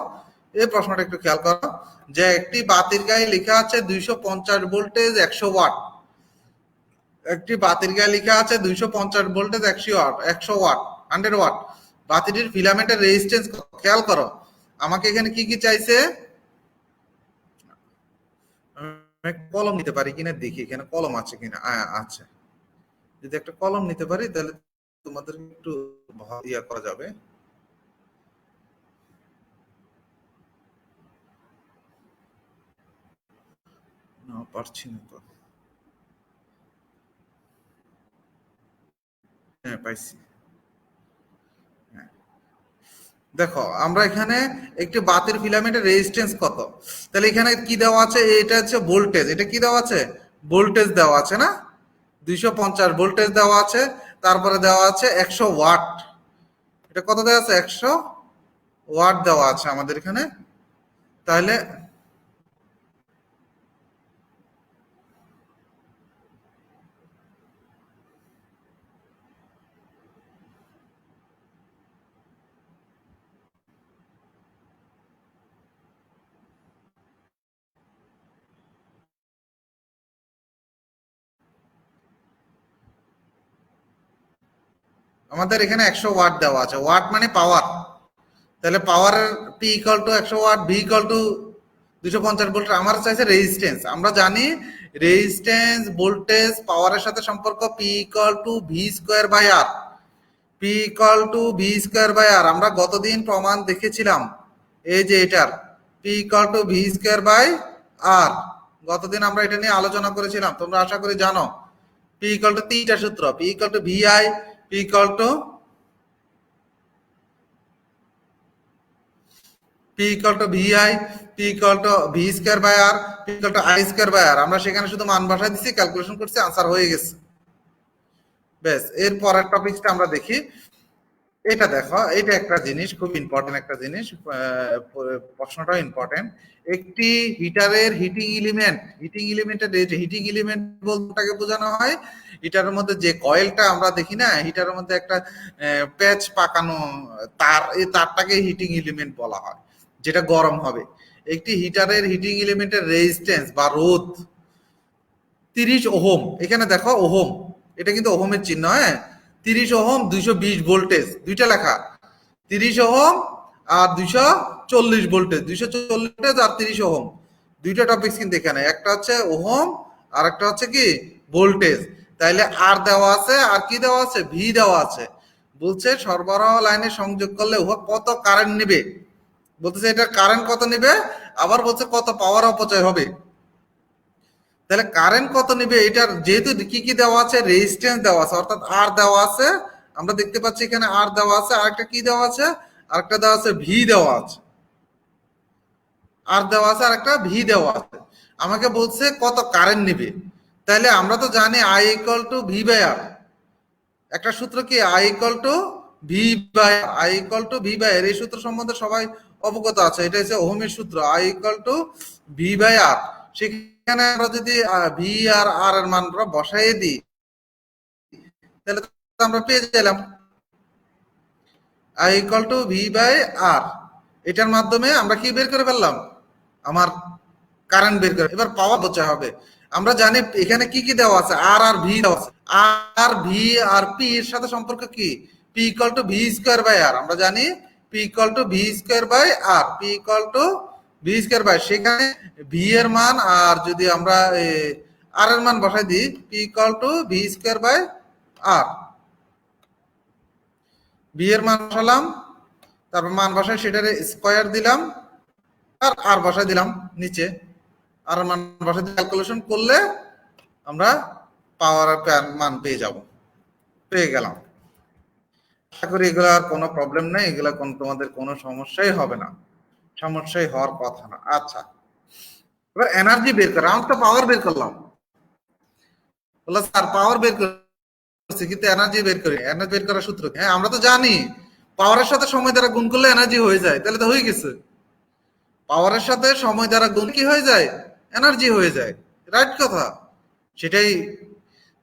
এই প্রশ্নটা একটু খেয়াল করো, যে একটি বাতির গায়ে লেখা আছে 250 ভোল্টেজ 100 ওয়াট। একটি বাতির গায়ে লেখা আছে 250 ভোল্টেজ 100 ওয়াট, 100 ওয়াট, 100 ওয়াট। বাতিটির ফিলামেন্টের রেজিস্ট্যান্স খেয়াল করো। আমাকে এখানে কি কি চাইছে? আমি কলম নিতে পারি কিনা দেখি, এখানে কলম আছে কিনা। আছে। যদি একটা কলম নিতে পারি তাহলে তোমাদের একটু ইয়া করা যাবে। না, পারছি না তো। হ্যাঁ, পাইছি। হ্যাঁ, দেখো, আমরা এখানে একটি বাতির ফিলামেন্টের রেজিস্ট্যান্স কত? তাহলে এখানে কি দেওয়া আছে? এটা হচ্ছে ভোল্টেজ। এটা কি দেওয়া আছে? ভোল্টেজ দেওয়া আছে না? 250 ভোল্টেজ দেওয়া আছে। তারপরে দেওয়া আছে 100 ওয়াট। এটা কত দেওয়া আছে? 100 ওয়াট দেওয়া আছে আমাদের এখানে। তাহলে আমাদের এখানে 100 ওয়াট দেওয়া আছে, ওয়াট মানে পাওয়ার, তাহলে পাওয়ারের P equal to 100 watt, V equal to 250 volt. আমার চাইছে রেজিস্ট্যান্স, আমরা জানি রেজিস্ট্যান্স ভোল্টেজ পাওয়ারের সাথে সম্পর্ক P equal to V square by R, P equal to V square by R. আমরা গতদিন প্রমাণ দেখেছিলাম এই যে এটার P equal to V square by R, গতদিন আমরা এটা নিয়ে আলোচনা করেছিলাম, তোমরা আশা করি জানো। পি ইকুয়াল টু 3টা সূত্র, P equal to V I, P equal to P equal to V I, P equal to V square by R, P equal to I square by R. আমরা সেখানে শুধু মান বসাই দিচ্ছি, ক্যালকুলেশন করছি, আনসার হয়ে গেছে। বেশ, এর পরের টপিকটা আমরা দেখি। এটা দেখো, এটা একটা জিনিস খুব ইম্পর্টেন্ট একটা জিনিস, প্রশ্নটাও ইম্পর্টেন্ট। একটি হিটারের হিটিং এলিমেন্ট, হিটিং এলিমেন্টের হিটিং এলিমেন্ট বলতে বোঝানো হয় হিটারের মধ্যে যে কয়েলটা আমরা দেখি না, হিটারের মধ্যে একটা প্যাচ পাকানো তার, এই তারটাকে হিটিং এলিমেন্ট বলা হয়, যেটা গরম হবে। একটি হিটারের হিটিং এলিমেন্টের রেজিস্ট্যান্স বা রোধ 30 ওহম। এখানে দেখো ওহম, এটা কিন্তু ওহমের চিহ্ন, হ্যাঁ। 30 ওহম, 220 ভোল্টেজ, দুইটা লেখা, 30 ওহম আর 240 ভোল্টেজ, 240 ভোল্টেজ আর 30 ওহম, দুইটা টপিক কিন্তু এখানে, একটা হচ্ছে ওহম আর একটা হচ্ছে কি ভোল্টেজ। তাইলে আর দেওয়া আছে, আর কি দেওয়া আছে, ভি দেওয়া আছে। বলছে সরবরাহ লাইনে সংযোগ করলে উহা কত কারেন্ট নেবে, বলতেছে এটা কারেন্ট কত নেবে, আবার বলছে কত পাওয়ার অপচয় হবে। তাহলে কারেন্ট কত নিবে, এটার যেহেতু কি কি দেওয়া আছে, রেজিস্ট্যান্স দেওয়া আছে, অর্থাৎ আর দেওয়া আছে, আমরা দেখতে পাচ্ছি এখানে আর দেওয়া আছে, আরেকটা কি দেওয়া আছে, আরেকটা দেওয়া আছে ভি দেওয়া আছে, আর দেওয়া আছে আরেকটা ভি দেওয়া আছে। আমাকে বলছে কত কারেন্ট নিবে, তাহলে আমরা তো জানি I equal to V by R. একটা সূত্র কি, I equal to V by, I equal to V by R, এই সূত্র সম্বন্ধে সবাই অবগত আছে, এটা হচ্ছে ওহমের সূত্র, I equal to V by R. সেখানে আমরা যদি ভি আর আর এর মানটা বসাই দিই, তাহলে আমরা পেয়ে গেলাম I equal to V by R. এটার মাধ্যমে আমরা কি বের করে ফেললাম, আমার কারেন্ট বের করে। এবার পাওয়ার বোঝা হবে, আমরা জানি এখানে কি কি দেওয়া আছে, আর আর ভি দেওয়া আছে, আর ভি আর পি এর সাথে সম্পর্ক কি, P equal to V square by R. আমরা জানি P equal to V square by R, P equal to V square by, সেখানে ভি এর মান আর যদি আমরা আর এর মান বসাই দিই, P equal to V square by R, V এর মান বসালাম, তারপর মান বসাই সেটার স্কোয়ার দিলাম, আর আর বসাই দিলাম নিচে, আর মান বসাই দিয়ে ক্যালকুলেশন করলে আমরা পাওয়ার মান পেয়ে যাব, পেয়ে গেলাম। আশা করি এগুলো আর কোনো প্রবলেম নেই, এগুলো তোমাদের কোনো সমস্যাই হবে না, সমস্যাই হওয়ার কথা না। আচ্ছা, এবার এনার্জি বের করা, আমরা তো পাওয়ার বের করলাম, বললো স্যার পাওয়ার বের করছি কিন্তু এনার্জি বের করি, এনার্জি বের করার সূত্র, হ্যাঁ আমরা তো জানি পাওয়ারের সাথে সময় দ্বারা গুণ করলে এনার্জি হয়ে যায়, তাহলে তো হয়ে গেছে, পাওয়ারের সাথে সময় দ্বারা গুণ কি হয়ে যায়, এনার্জি হয়ে যায়, রাইট কথা। সেটাই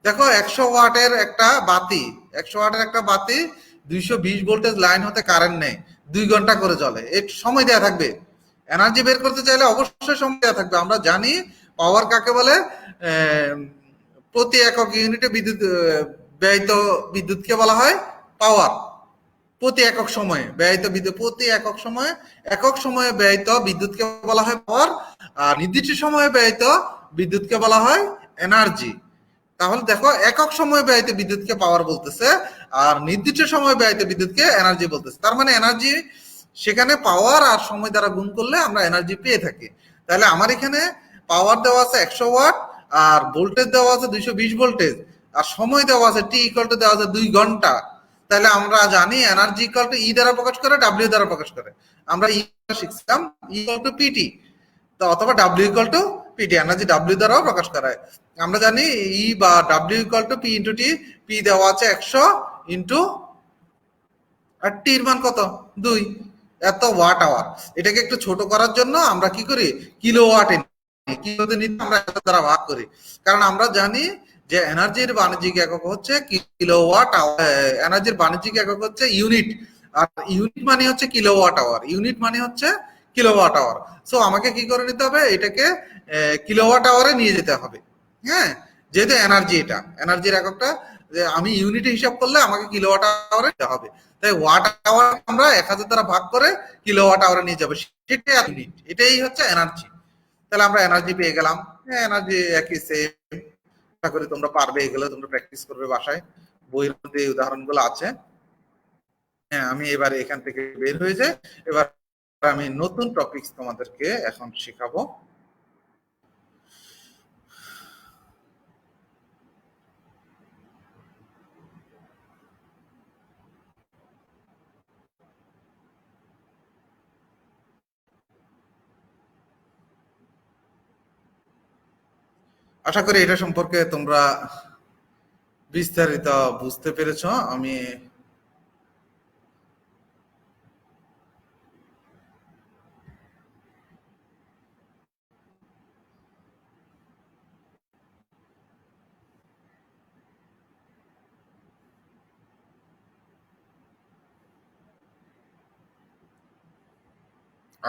দেখো, 100 ওয়াটের একটা বাতি, 100 ওয়াটের একটা বাতি 220 ভোল্টেজ লাইন হতে কারেন্ট নেই, 2 ঘন্টা করে চলে, একটু সময় দেওয়া থাকবে। এনার্জি বের করতে চাইলে অবশ্যই সময় দেওয়া থাকবে। আমরা জানি পাওয়ার কাকে বলে, প্রতি একক ইউনিটে বিদ্যুৎ ব্যয়িত বিদ্যুৎকে বলা হয় পাওয়ার। প্রতি একক সময়ে ব্যয়িত বিদ্যুৎ, প্রতি একক সময়ে ব্যয়িত বিদ্যুৎকে বলা হয় পাওয়ার, আর নির্দিষ্ট সময়ে ব্যয়িত বিদ্যুৎকে বলা হয় এনার্জি। তাহলে দেখো, একক সময় ব্যয়িত বিদ্যুৎকে পাওয়ার বলতেছে, আর নির্দিষ্ট সময় ব্যয়িত বিদ্যুৎকে এনার্জি বলতেছে। তার মানে এনার্জি সেখানে পাওয়ার আর সময় দ্বারা গুণ করলে আমরা এনার্জি পেয়ে থাকি। তাহলে আমার এখানে পাওয়ার দেওয়া আছে 100 ওয়াট, আর ভোল্টেজ দেওয়া আছে 220 ভোল্টেজ, আর সময় দেওয়া আছে টি ইকুয়াল টু দেওয়া আছে 2 ঘন্টা। তাহলে আমরা জানি এনার্জি ইকুয়াল টু ই দ্বারা প্রকাশ করে, ডাব্লিউ দ্বারা প্রকাশ করে। আমরা ই শিখছিলাম ইকুয়াল টু পিটি, তো অথবা W equal to PT, energy W দ্বারাও প্রকাশ করা হয়। আমরা জানি ই বা W equal to P into T, P দেওয়া আছে 100 ইন্টু আর টির মান কত 2, এত ওয়াট আওয়ার। এটাকে একটু ছোট করার জন্য আমরা কি করি, কিলো ওয়াট এনে কিলোতে নিতে আমরা এত দ্বারা ভাগ করি, কারণ আমরা জানি যে এনার্জির বাণিজ্যিক একক হচ্ছে কিলোওয়াট আওয়ার, এনার্জির বাণিজ্যিক একক হচ্ছে ইউনিট, আর ইউনিট মানে হচ্ছে কিলোওয়াট আওয়ার, ইউনিট মানে হচ্ছে কিলোওয়াট আওয়ার। সো আমাকে কি করে নিতে হবে, এটাকে কিলোওয়াট আওয়ারে নিয়ে যেতে হবে, হ্যাঁ, যেহেতু এনার্জি, এটা এনার্জির এককটা যে আমি ইউনিটে হিসাব করলে আমাকে কিলোওয়াট আওয়ারে দিতে হবে, তাই ওয়াট আওয়ার আমরা 1000 দ্বারা ভাগ করে কিলোওয়াট আওয়ারে নিয়ে যাবো, সেটাই ইউনিট, এটাই হচ্ছে এনার্জি। তাহলে আমরা এনার্জি পেয়ে গেলাম। হ্যাঁ, এনার্জি একই সেম। আশা করি তোমরা পারবে, এগুলো তোমরা প্র্যাকটিস করবে বাসায়, বইয়ের মধ্যে এই উদাহরণগুলো আছে। হ্যাঁ, আমি এবারে এখান থেকে বের হয়ে যাই। এবার আমি নতুন টপিকস তোমাদেরকে এখন শেখাবো। আশা করি এটা সম্পর্কে তোমরা বিস্তারিত বুঝতে পেরেছ। আমি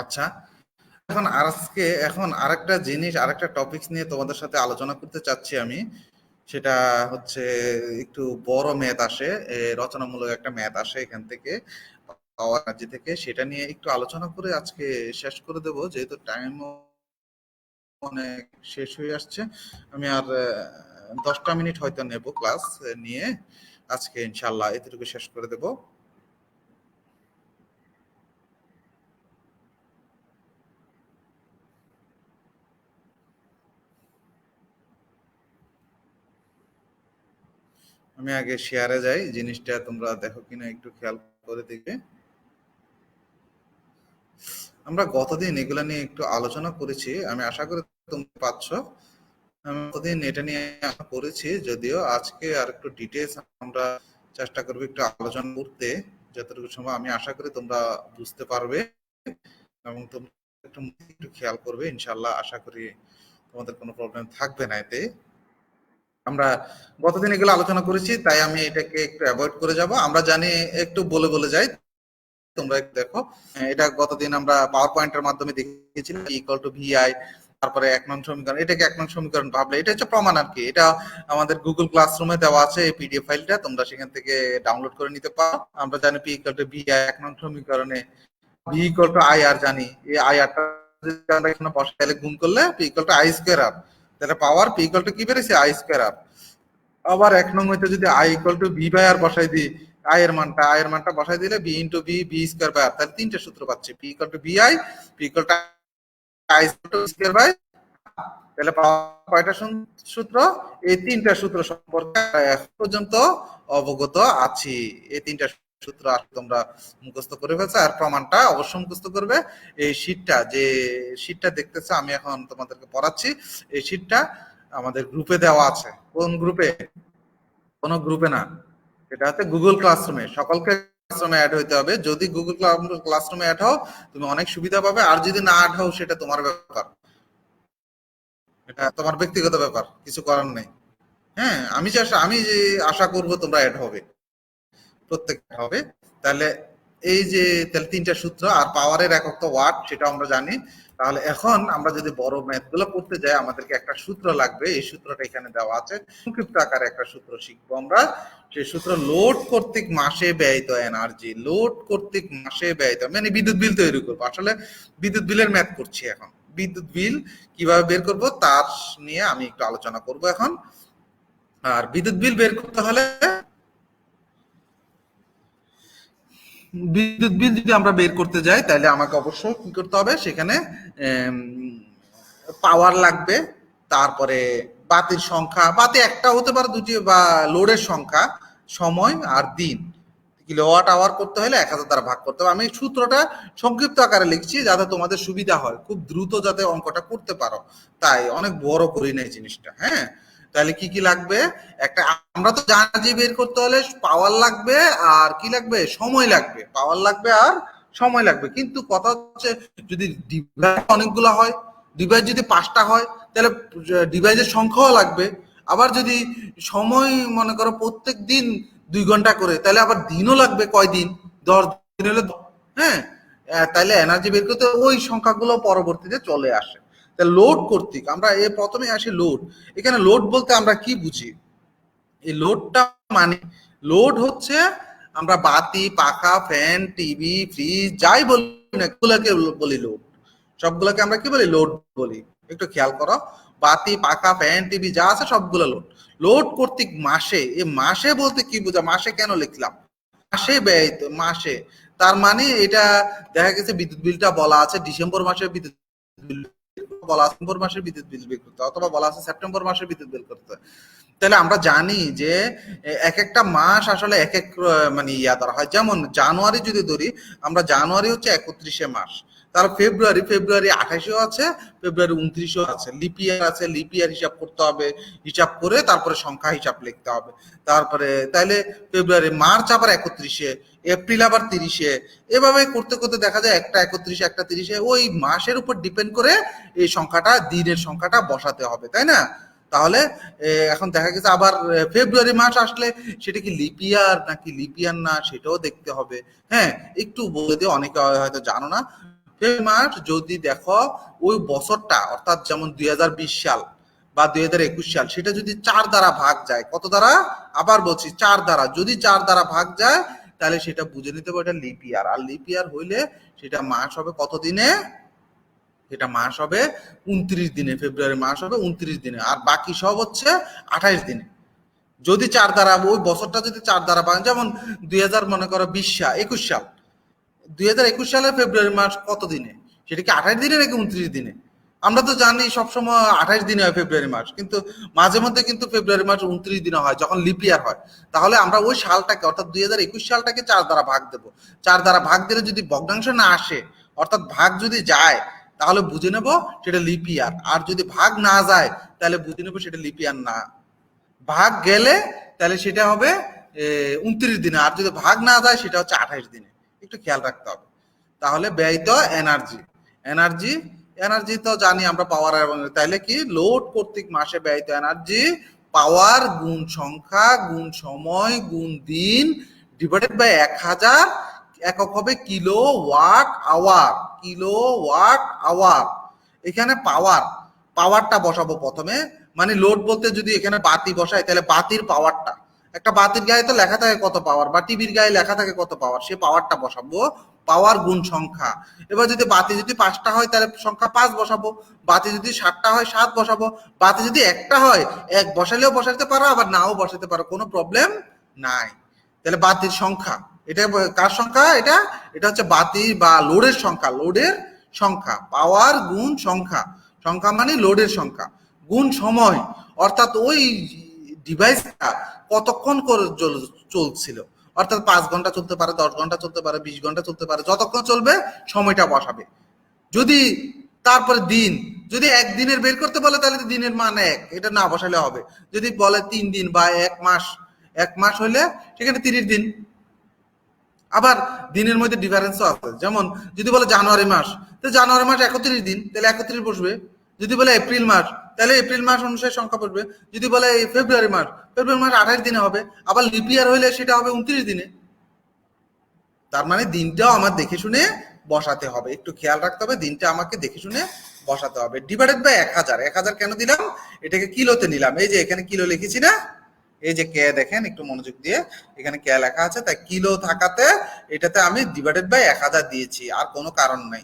আচ্ছা, এখন আরেকটা জিনিস, আরেকটা টপিকস নিয়ে তোমাদের সাথে আলোচনা করতে চাচ্ছি আমি। সেটা হচ্ছে একটু বড় ম্যাথ আসে, রচনামূলক একটা ম্যাথ আসে এখান থেকে, পাওয়ার এনার্জি থেকে। সেটা নিয়ে একটু আলোচনা করে আজকে শেষ করে দেব, যেহেতু টাইম অনেক শেষ হয়ে আসছে। আমি আর 10টা মিনিট হয়তো নেব ক্লাস নিয়ে, আজকে ইনশাল্লাহ এতটুকু শেষ করে দেব। আমি আগে শেয়ারে যাই, জিনিসটা তোমরা দেখো কিনা একটু খেয়াল করে দেখবে। আমরা গতদিন এগুলা নিয়ে একটু আলোচনা করেছি, আমি আশা করি তোমরা পাচ্ছ। আমি গতদিন এটা নিয়ে করেছি, যদিও আজকে আর একটু ডিটেলস আমরা চেষ্টা করবো একটু আলোচনা করতে, যতটুকু সময়। আমি আশা করি তোমরা বুঝতে পারবে এবং তোমরা একটু একটু খেয়াল করবে, ইনশাল্লাহ আশা করি তোমাদের কোনো প্রবলেম থাকবে না এতে। আমরা গতদিন এগুলো আলোচনা করেছি, তাই আমি এটাকে একটু অ্যাভয়েড করে যাব। আমরা জানি, একটু বলে বলে যাই, তোমরা একটু দেখো। এটা গতদিন আমরা পাওয়ার পয়েন্টের মাধ্যমে দেখিয়েছিলাম, ইকুয়াল টু ভিআই, তারপরে 1 নং সমীকরণ। এটাকে 1 নং সমীকরণ ভাবলে এটা হচ্ছে প্রমাণ আর কি। এটা আমাদের গুগল ক্লাসরুমে দেওয়া আছে, এই পিডিএফ ফাইলটা তোমরা সেখান থেকে ডাউনলোড করে নিতে পারো। আমরা জানি পি ইকুয়াল টু ভিআই 1 নং সমীকরণে, ভি ইকুয়াল টু আই আর জানি, এই আই আরটা যদি আমরা এখানে বসাইলে গুণ করলে P equal to I square R, তাহলে পাওয়ার পি ইকুয়াল টু কি বেরিয়েছে, আই স্কয়ার আর। আবার 1 নং হইতে যদি I equal to V by R বসাই দিই, আই এর মানটা বসাই দিলে V into V, V square by R, তাহলে তিনটা সূত্র পাচ্ছি, P equal to V I, P equal to I square by. তাহলে পাওয়ার কয়টা সূত্র? এই তিনটা সূত্র সম্পর্কে এখন পর্যন্ত অবগত আছি। এই তিনটা সূত্র তোমরা মুখস্থ করে ফেলছো, আর প্রমাণটা অবশ্যই মুখস্থ করবে। এই শীটটা দেখতেছো আমি এখন তোমাদেরকে পড়াচ্ছি, এই শীটটা আমাদের গ্রুপে দেওয়া আছে। কোন গ্রুপে? কোন গ্রুপে না, এটা হচ্ছে গুগল ক্লাসরুমে। সকলকে ক্লাসরুমে অ্যাড হইতে হবে। যদি গুগল ক্লাসরুমে অ্যাড হও, তুমি অনেক সুবিধা পাবে, আর যদি না অ্যাড হও সেটা তোমার ব্যাপার, এটা তোমার ব্যক্তিগত ব্যাপার, কিছু করার নেই। হ্যাঁ, আমি যে আশা করব তোমরা অ্যাড হবে, প্রত্যেক হবে। তাহলে এই যে তাহলে তিনটা সূত্র, আর পাওয়ারের একক তো ওয়াট, সেটা আমরা জানি। তাহলে এখন আমরা যদি বড় ম্যাথ গুলো করতে যাই, আমাদেরকে একটা সূত্র লাগবে। এই সূত্রটা এখানে দেওয়া আছে, সংক্ষিপ্ত আকারে একটা সূত্র শিখবো আমরা। সেই সূত্র লোড কর্তৃক মাসে ব্যয়িত এনার্জি, লোড কর্তৃক মাসে ব্যয়িত, মানে বিদ্যুৎ বিল তৈরি করবো। আসলে বিদ্যুৎ বিলের ম্যাথ করছি এখন। বিদ্যুৎ বিল কিভাবে বের করব তার নিয়ে আমি একটু আলোচনা করব এখন। আর বিদ্যুৎ বিল বের করতে হলে, বিদ্যুৎ বিল যদি আমরা বের করতে যাই, তাহলে আমাকে অবশ্যই কি করতে হবে, সেখানে পাওয়ার লাগবে, তারপরে বাতির সংখ্যা, বাতি একটা হতে পারে, দুটি, বা লোডের সংখ্যা, সময় আর দিন। কিলোওয়াট আওয়ার করতে হলে 1000 দ্বারা ভাগ করতে হবে। আমি সূত্রটা সংক্ষিপ্ত আকারে লিখছি যাতে তোমাদের সুবিধা হয়, খুব দ্রুত যাতে অঙ্কটা করতে পারো, তাই অনেক বড় করি না এই জিনিসটা। হ্যাঁ, তাহলে কি কি লাগবে? একটা, আমরা তো জানি যে বের করতে হলে পাওয়ার লাগবে আর কি লাগবে, সময় লাগবে। পাওয়ার লাগবে আর সময় লাগবে, কিন্তু কথা হচ্ছে যদি ডিভাইস অনেকগুলো হয়, ডিভাইস যদি 5টা হয়, তাহলে ডিভাইসের সংখ্যাও লাগবে। আবার যদি সময় মনে করো প্রত্যেক দিন 2 ঘন্টা করে, তাহলে আবার দিনও লাগবে, কয়দিন, 10 দিন হলে। হ্যাঁ, তাহলে এনার্জি বের করতে ওই সংখ্যাগুলো পরবর্তীতে চলে আসে। লোড কর্তৃক আমরা প্রথমে আসি লোড। এখানে লোড বলতে আমরা কি বুঝি? এই লোডটা মানে লোড হচ্ছে আমরা বাতি, পাখা, ফ্যান, টিভি, ফ্রিজ যাই বলি না এগুলোকে বলি লোড। সবগুলোকে আমরা কি বলি? লোড বলি। একটু খেয়াল করো, বাতি, পাখা, ফ্যান, টিভি যা আছে সবগুলো লোড। লোড কর্তৃক মাসে, এই মাসে বলতে কি বোঝা? মাসে কেন লিখলাম? মাসে ব্যয়িত, মাসে। তার মানে এটা দেখা গেছে বিদ্যুৎ বিলটা বলা আছে ডিসেম্বর মাসের বিদ্যুৎ বিল বলা আছে ডিসেম্বর মাসের বিদ্যুৎ বিল বের করতে, অথবা বলা আছে সেপ্টেম্বর মাসের বিদ্যুৎ বিল করতে। তাহলে আমরা জানি যে এক একটা মাস আসলে এক এক মানে ইয়া ধরা হয়। যেমন জানুয়ারি যদি ধরি, আমরা জানুয়ারি হচ্ছে 31 মাস, তার ফেব্রুয়ারি, ফেব্রুয়ারি 28 আছে, ফেব্রুয়ারি 29 আছে, লিপিয়ার আছে, লিপিয়ার হিসাব করতে হবে, হিসাব করে তারপরে সংখ্যা হিসাব লিখতে হবে। তারপরে তাইলে ফেব্রুয়ারি, মার্চ আবার 31, এপ্রিল আবার 30, এভাবে করতে করতে দেখা যায় একটা 31, একটা 30, ওই মাসের উপর ডিপেন্ড করে এই সংখ্যাটা, দিনের সংখ্যাটা বসাতে হবে, তাই না? তাহলে এখন দেখা গেছে আবার ফেব্রুয়ারি মাস আসলে সেটা কি লিপিয়ার নাকি লিপিয়ার না সেটাও দেখতে হবে। হ্যাঁ, একটু বলে দিও, অনেকে হয়তো জানো না। ফেব্রুয়ারি মাস যদি দেখো ওই বছরটা, অর্থাৎ যেমন 2020 সাল বা 2021 সাল, সেটা যদি 4 দ্বারা ভাগ যায়, কত দ্বারা? আবার বলছি 4 দ্বারা, যদি 4 দ্বারা ভাগ যায় তাহলে সেটা বুঝে নিতে হবে এটা লিপিয়ার। আর লিপিয়ার হইলে সেটা মাস হবে কত দিনে? এটা মাস হবে 29 দিনে। ফেব্রুয়ারি মাস হবে 29 দিনে, আর বাকি সব হচ্ছে 28 দিনে। যদি 4 দ্বারা, ওই বছরটা যদি 4 দ্বারা পান, যেমন 2000 মনে করো 20 সাল, 21 সাল, 2021 সালের ফেব্রুয়ারি মাস কত দিনে? সেটা কি 28 দিনে নাকি 29 দিনে? আমরা তো জানি সবসময় 28 দিনে হয় ফেব্রুয়ারি মাস, কিন্তু মাঝে মধ্যে কিন্তু ফেব্রুয়ারি মাস 29 দিনে হয় যখন লিপিয়ার হয়। তাহলে আমরা ওই সালটাকে, অর্থাৎ 2021 সালটাকে 4 দ্বারা ভাগ দেব। 4 দ্বারা ভাগ দিলে যদি ভগ্নাংশ না আসে, অর্থাৎ ভাগ যদি যায়, তাহলে বুঝে নেব সেটা লিপিয়ার। আর যদি ভাগ না যায় তাহলে বুঝে নেব সেটা লিপিয়ার না। ভাগ গেলে তাহলে সেটা হবে 29 দিনে, আর যদি ভাগ না যায় সেটা হচ্ছে 28 দিনে। একটু খেয়াল রাখতে হবে। তাহলে ব্যয়িত এনার্জি, এনার্জি, এনার্জি তো জানি আমরা পাওয়ার, এবং তাইলে কি লোড কর্তৃক মাসে ব্যয়িত এনার্জি পাওয়ার গুণ সংখ্যা গুণ সময় গুণ দিন ডিভাইডেড বাই 1000, একক হবে kilo watt hour. Kilo watt hour. এখানে পাওয়ার, পাওয়ারটা বসাবো প্রথমে। মানে লোড বলতে যদি এখানে বাতি বসাই তাহলে বাতির পাওয়ারটা, একটা বাতির গায়ে তো লেখা থাকে কত পাওয়ার, বা টিভির গায়ে লেখা থাকে কত পাওয়ার, সে পাওয়ারটা বসাবো। পাওয়ার গুণ সংখ্যা। এবার যদি বাতি যদি 5টা হয় তাহলে সংখ্যা 5 বসাবো। বাতি যদি 7টা হয় 7 বসাবো। বাতি যদি একটা হয় 1 বসালেও বসাতে পারো, আবার নাও বসাতে পারো, কোনো প্রবলেম নাই। তাহলে বাতির সংখ্যা, এটা কার সংখ্যা? এটা এটা হচ্ছে বাতি বা লোডের সংখ্যা। লোডের সংখ্যা, পাওয়ার গুণ সংখ্যা। সংখ্যা মানে লোডের সংখ্যা গুণ সময়, অর্থাৎ ওই ডিভাইসটা কতক্ষণ করে চলছিল, অর্থাৎ 5 ঘন্টা চলতে পারে, 10 ঘন্টা চলতে পারে, 20 ঘন্টা চলতে পারে, যতক্ষণ চলবে সময়টা বসাবে। যদি তারপরে দিন, যদি একদিনের বের করতে বলে তাহলে দিনের মান 1, এটা না বসালে হবে। যদি বলে 3 দিন বা 1 মাস, 1 মাস হলে সেখানে 30 দিন। আবার দিনের মধ্যে ডিফারেন্সও আছে, যেমন যদি বলে জানুয়ারি মাস, তো জানুয়ারি মাস 31 দিন, তাহলে 31 বসবে। যদি বলে এপ্রিল মাস, তাহলে এপ্রিল মাস অনুসারে সংখ্যা বসবে। যদি বলে ফেব্রুয়ারি মাস, ফেব্রুয়ারি মাস 28 দিনে হবে। আবার লিপিয়ার হইলে সেটা হবে 29 দিনে। তার মানে দিনটাও আমার দেখে শুনে বসাতে হবে, একটু খেয়াল রাখতে হবে, দিনটা আমাকে দেখে শুনে বসাতে হবে। ডিভাইডেড বাই 1000, 1000 কেন দিলাম? এটাকে কিলোতে নিলাম। এই যে এখানে কিলো লিখেছি না, এই যে কে, দেখেন একটু মনোযোগ দিয়ে, এখানে কে লেখা আছে, তাই কিলো থাকাতে এটাতে আমি ডিভাইডেড বাই 1000 দিয়েছি, আর কোনো কারণ নাই।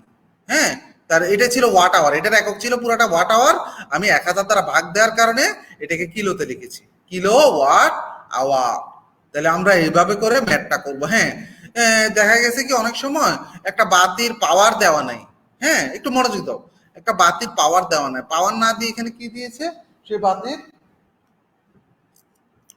হ্যাঁ, তার এটা ছিল ওয়াট আওয়ার, এটার একক ছিল পুরোটা ওয়াট আওয়ার। আমি 1000 দ্বারা ভাগ দেওয়ার কারণে এটাকে কিলোতে লিখেছি, কিলো ওয়াট আওয়ার। তাহলে আমরা এইভাবে করে ম্যাথটা করবো। হ্যাঁ, দেখা গেছে কি অনেক সময় একটা বাতির পাওয়ার দেওয়া নাই। হ্যাঁ, একটু মনোযোগ দাও। একটা বাতির পাওয়ার দেওয়া নাই, পাওয়ার না দিয়ে এখানে কি দিয়েছে? সে বাতির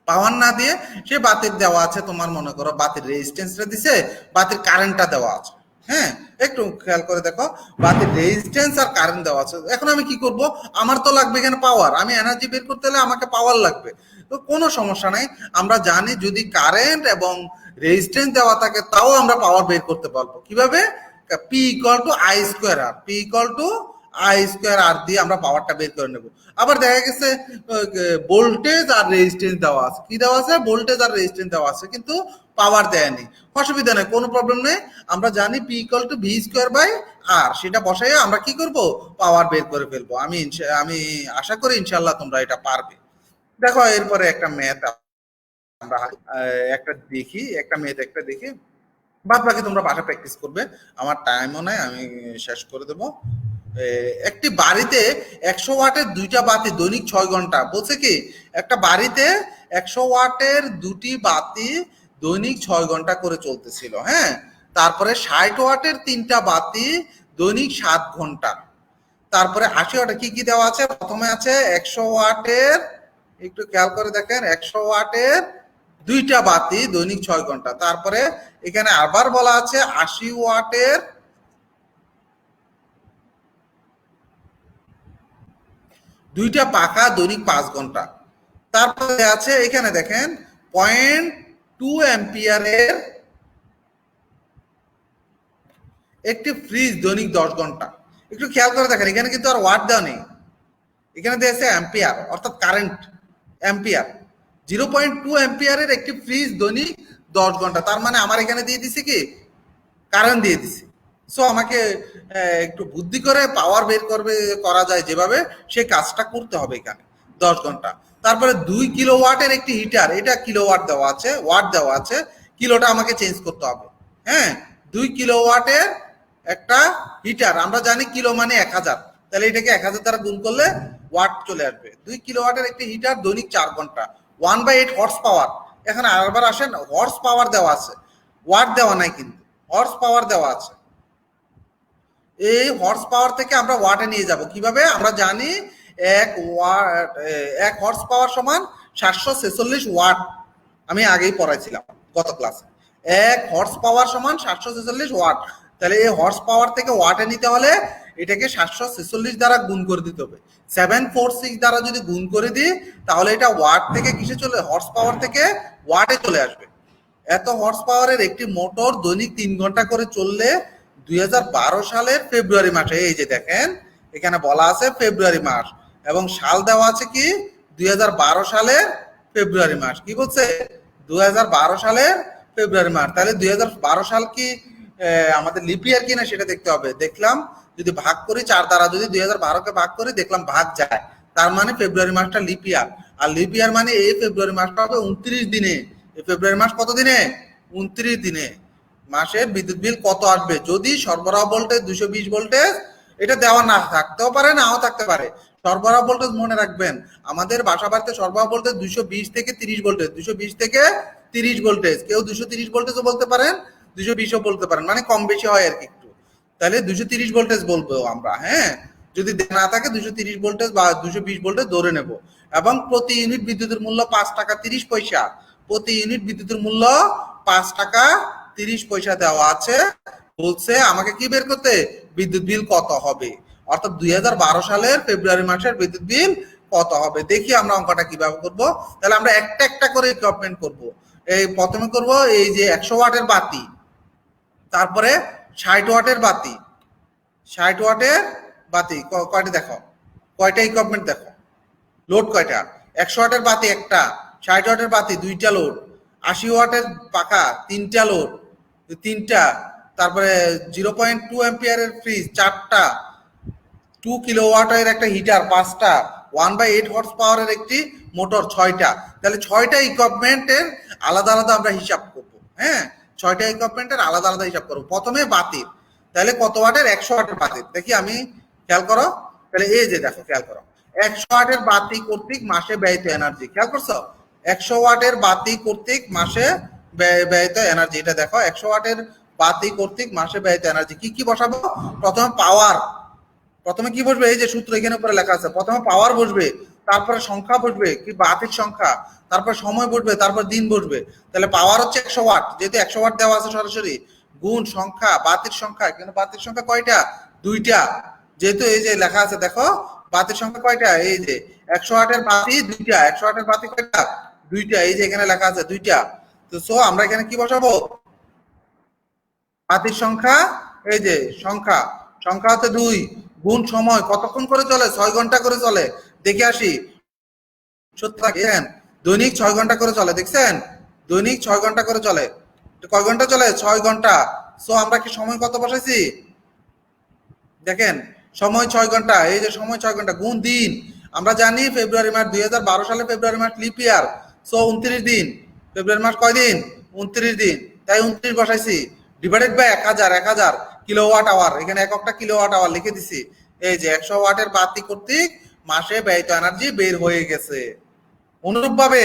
পাওয়ার না দিয়ে সে বাতির দেওয়া আছে, তোমার মনে করো বাতির রেজিস্ট্যান্সটা দিছে, বাতির কারেন্টটা দেওয়া আছে। হ্যাঁ, একটু খেয়াল করে দেখো, বাতির রেজিস্ট্যান্স আর কারেন্ট দেওয়া আছে। এখন আমি কি করব? আমার তো লাগবে এখানে পাওয়ার, আমি এনার্জি বের করতে হলে আমাকে পাওয়ার লাগবে। তো কোনো সমস্যা নাই, আমরা জানি যদি কারেন্ট এবং রেজিস্ট্যান্স দেওয়া থাকে তাও আমরা পাওয়ার বের করতে পারবো। কিভাবে? P equal to I square R, P equal to I square R দিয়ে আমরা পাওয়ারটা বের করে নেব। আবার দেখা গেছে ভোল্টেজ আর রেজিস্ট্যান্স দেওয়া আছে। কি দেওয়া আছে? ভোল্টেজ আর রেজিস্ট্যান্স দেওয়া আছে, কিন্তু পাওয়ার দেয়নি। অসুবিধা নেই, কোনো প্রবলেম নেই। আমরা জানি P equal to V square by R, সেটা বসাই আমরা কি করব? পাওয়ার বের করে ফেলবো। আমি আশা করি ইনশাল্লাহ তোমরা এটা পারবে। দেখো এরপরে একটা ম্যাথ আমরা একটা দেখি, একটা মেথ একটা দেখি, বাদ বাকি তোমরা বাসা প্র্যাকটিস করবে। আমার টাইমও নাই, আমি শেষ করে দেব। একটি বাড়িতে 100 ওয়াটের 2টা বাতি দৈনিক 6 ঘন্টা, বলছে কি একটা বাড়িতে 100 ওয়াটের 2টি বাতি দৈনিক 6 ঘন্টা করে চলতেছিল। হ্যাঁ, তারপরে 60 ওয়াটের 3টা বাতি দৈনিক 7 ঘন্টা, তারপরে 80 ওয়াটের কি কি দেওয়া আছে? প্রথমে আছে 100 ওয়াটের, একটু খেয়াল করে দেখেন, 100 ওয়াটের 2টা বাতি দৈনিক 6 ঘন্টা। তারপরে এখানে আবার বলা আছে 80 ওয়াটের 2টা পাখা দৈনিক 5 ঘন্টা। তারপরে আছে এখানে দেখেন 0.2 অ্যাম্পিয়ারের একটি ফ্রিজ দৈনিক 10 ঘন্টা। একটু খেয়াল করে দেখেন, এখানে কিন্তু আর ওয়াট দেওয়া নেই, এখানে দিয়েছে অ্যাম্পিয়ার, অর্থাৎ কারেন্ট অ্যাম্পিয়ার। 0.2 অ্যাম্পিয়ারের একটি ফ্রিজ দৈনিক 10 ঘন্টা, তার মানে আমার এখানে দিয়ে দিছে কি কারেন্ট দিয়ে দিছে। সো আমাকে একটু বুদ্ধি করে পাওয়ার বের করবে করা যায় যেভাবে, সেই কাজটা করতে হবে এখানে 10 ঘন্টা। তারপরে 2 কিলোওয়াটের একটি হিটার, এটা কিলোওয়াট দেওয়া আছে, ওয়াট দেওয়া আছে, কিলোটা আমাকে চেঞ্জ করতে হবে। হ্যাঁ, 2 কিলোওয়াটের একটা হিটার, আমরা জানি কিলো মানে 1000, তাহলে এটাকে 1000 দ্বারা গুণ করলে ওয়াট চলে আসবে। 2 কিলোওয়াটের একটি হিটার দৈনিক 4 ঘন্টা, 1/8 হর্স পাওয়ার। এখানে আরেকবার আসেন, হর্স পাওয়ার দেওয়া আছে, ওয়াট দেওয়া নাই, কিন্তু হর্স পাওয়ার দেওয়া আছে। এই হর্স পাওয়ার থেকে আমরা ওয়াটে নিয়ে যাব কিভাবে? আমরা জানি এক হর্স পাওয়ার সমান 746 ওয়াট, আমি আগেই পড়াইছিলাম গত ক্লাসে। 1 হর্স পাওয়ার সমান 746 ওয়াট। তাহলে এই হর্স পাওয়ার থেকে ওয়াটে নিতে হলে এটাকে 746 দ্বারা গুণ করে দিতে হবে। 746 দ্বারা যদি গুণ করে দিই, তাহলে এটা ওয়াট থেকে কিসে চলে, হর্স পাওয়ার থেকে ওয়াটে চলে আসবে। এত হর্স পাওয়ারের একটি মোটর দৈনিক 3 ঘন্টা করে চললে 2012 সালের ফেব্রুয়ারি মাসে, এই যে দেখেন এখানে বলা আছে ফেব্রুয়ারি মাস, এবং সাল দেওয়া আছে কি 2012 সালের ফেব্রুয়ারি মাস। কি বলছে? 2012 সালের ফেব্রুয়ারি মাস। তাহলে 2012 সাল কি আমাদের লিপ ইয়ার কিনা সেটা দেখতে হবে। দেখলাম যদি ভাগ করি 4 দ্বারা, যদি 2012-কে ভাগ করি, দেখলাম ভাগ যায়, তার মানে ফেব্রুয়ারি মাসটা লিপ ইয়ার। আর লিপ ইয়ার মানে এই ফেব্রুয়ারি মাসটা হবে 29 দিনে। এই ফেব্রুয়ারি মাস কত দিনে? 29 দিনে। মাসে বিদ্যুৎ বিল কত আসবে? যদি সরবরাহ ভোল্টেজ 220 ভোল্টেজ, এটা দেওয়া না থাকতেও পারে, নাও থাকতে পারে। সরবরাহ ভোল্টেজ মনে রাখবেন, আমাদের বাসা বাড়িতে সরবরাহ ভোল্টেজ 220 থেকে 30 ভোল্টেজ, 220 থেকে 30 ভোল্টেজ। কেউ 230 ভোল্টেজও বলতে পারেন, 220ও বলতে পারেন, মানে কম বেশি হয় আর কি একটু। তাহলে 230 ভোল্টেজ বলবো আমরা। হ্যাঁ, যদি না থাকে 230 ভোল্টেজ বা 220 ভোল্টেজ ধরে নেব। এবং প্রতি ইউনিট বিদ্যুতের মূল্য 5 টাকা 30 পয়সা। প্রতি ইউনিট বিদ্যুতের মূল্য 5 টাকা 30 পয়সা দেওয়া আছে। বলছে আমাকে কি বের করতে, বিদ্যুৎ বিল কত হবে, অর্থাৎ 2012 সালের ফেব্রুয়ারি মাসের বিদ্যুৎ বিল কত হবে। দেখি আমরা অঙ্কটা কিভাবে করব। তাহলে আমরা একটা একটা করে ইকুইপমেন্ট করব। এই প্রথমে করব এই যে 100 ওয়াটের বাতি, তারপরে 60 ওয়াটের বাতি, 60 ওয়াটের বাতি কয়টা দেখো, কয়টা ইকুইপমেন্ট দেখো, লোড কয়টা? 100 ওয়াটের বাতি একটা, 60 ওয়াটের বাতি 2টা লোড, 80 ওয়াটের পাখা 3টা লোড 3টা, তারপরে 0.2 অ্যাম্পিয়ারের ফ্রিজ 4টা, 2 কিলোওয়াটের একটা হিটার 5টা, 1/8 হর্স পাওয়ারের একটি মোটর 6টা। তাহলে 6টা ইকুইপমেন্টের আলাদা আলাদা আমরা হিসাব করব। হ্যাঁ, 6টা ইকুইপমেন্টের আলাদা আলাদা হিসাব করব। প্রথমে বাতির, তাহলে কত ওয়াটের? 100 ওয়াটের বাতির। দেখি আমি, খেয়াল করো, তাহলে এই যে দেখো, খেয়াল করো, 100 ওয়াটের বাতি কর্তৃক মাসে ব্যয়িত এনার্জি, খেয়াল করছো? 100 ওয়াটের বাতি কর্তৃক মাসে ব্যয়িত এনার্জি, এটা দেখো 100 ওয়াটের বাতি কর্তৃক মাসে ব্যয়িত এনার্জি। কি কি বসাবো? প্রথমে পাওয়ার, প্রথমে কি বসবে? এই যে সূত্র এখানে উপরে লেখা আছে, প্রথমে পাওয়ার বসবে, তারপরে সংখ্যা বসবে কি বাতির সংখ্যা, তারপর সময় বসবে, তারপর দিন বসবে। তাহলে পাওয়ার হচ্ছে 100 ওয়াট, যেহেতু 100 ওয়াট দেওয়া আছে সরাসরি, গুণ সংখ্যা, বাতির সংখ্যা, কিন্তু বাতির সংখ্যা কয়টা? 2টা, যেহেতু এই যে লেখা আছে দেখো বাতির সংখ্যা কয়টা, এই যে 100 ওয়াটের বাতি 2টা, 100 ওয়াটের বাতি কয়টা? 2টা, এই যে এখানে লেখা আছে 2টা। তো সো আমরা এখানে কি বসাবো? বাতির সংখ্যা, এই যে সংখ্যা, সংখ্যা হচ্ছে 2, গুণ সময়, কতক্ষণ করে চলে? 6 ঘন্টা করে চলে। দেখে আসি, সত্য দেখেন দৈনিক 6 ঘন্টা করে চলে, দেখছেন দৈনিক 6 ঘন্টা করে চলে। কয় ঘন্টা চলে? 6 ঘন্টা। সো আমরা কি সময় কত বসাইছি? দেখেন সময় 6 ঘন্টা, এই যে সময় 6 ঘন্টা, গুণ দিন, আমরা জানি ফেব্রুয়ারি মাস 2012 সালে ফেব্রুয়ারি মাস লিপ ইয়ার, সো 29 দিন। ফেব্রুয়ারি মাস কয়দিন? 29 দিন, তাই 29 বসাইছি, ডিভাইডেড বাই 1000 কিলোওয়াট আওয়ার, এখানে এককটা কিলোওয়াট আওয়ার লিখে দিছি। এই যে 100 ওয়াটের বাতি কর্তৃক মাসে ব্যয়িত এনার্জি বের হয়ে গেছে। অনুরূপভাবে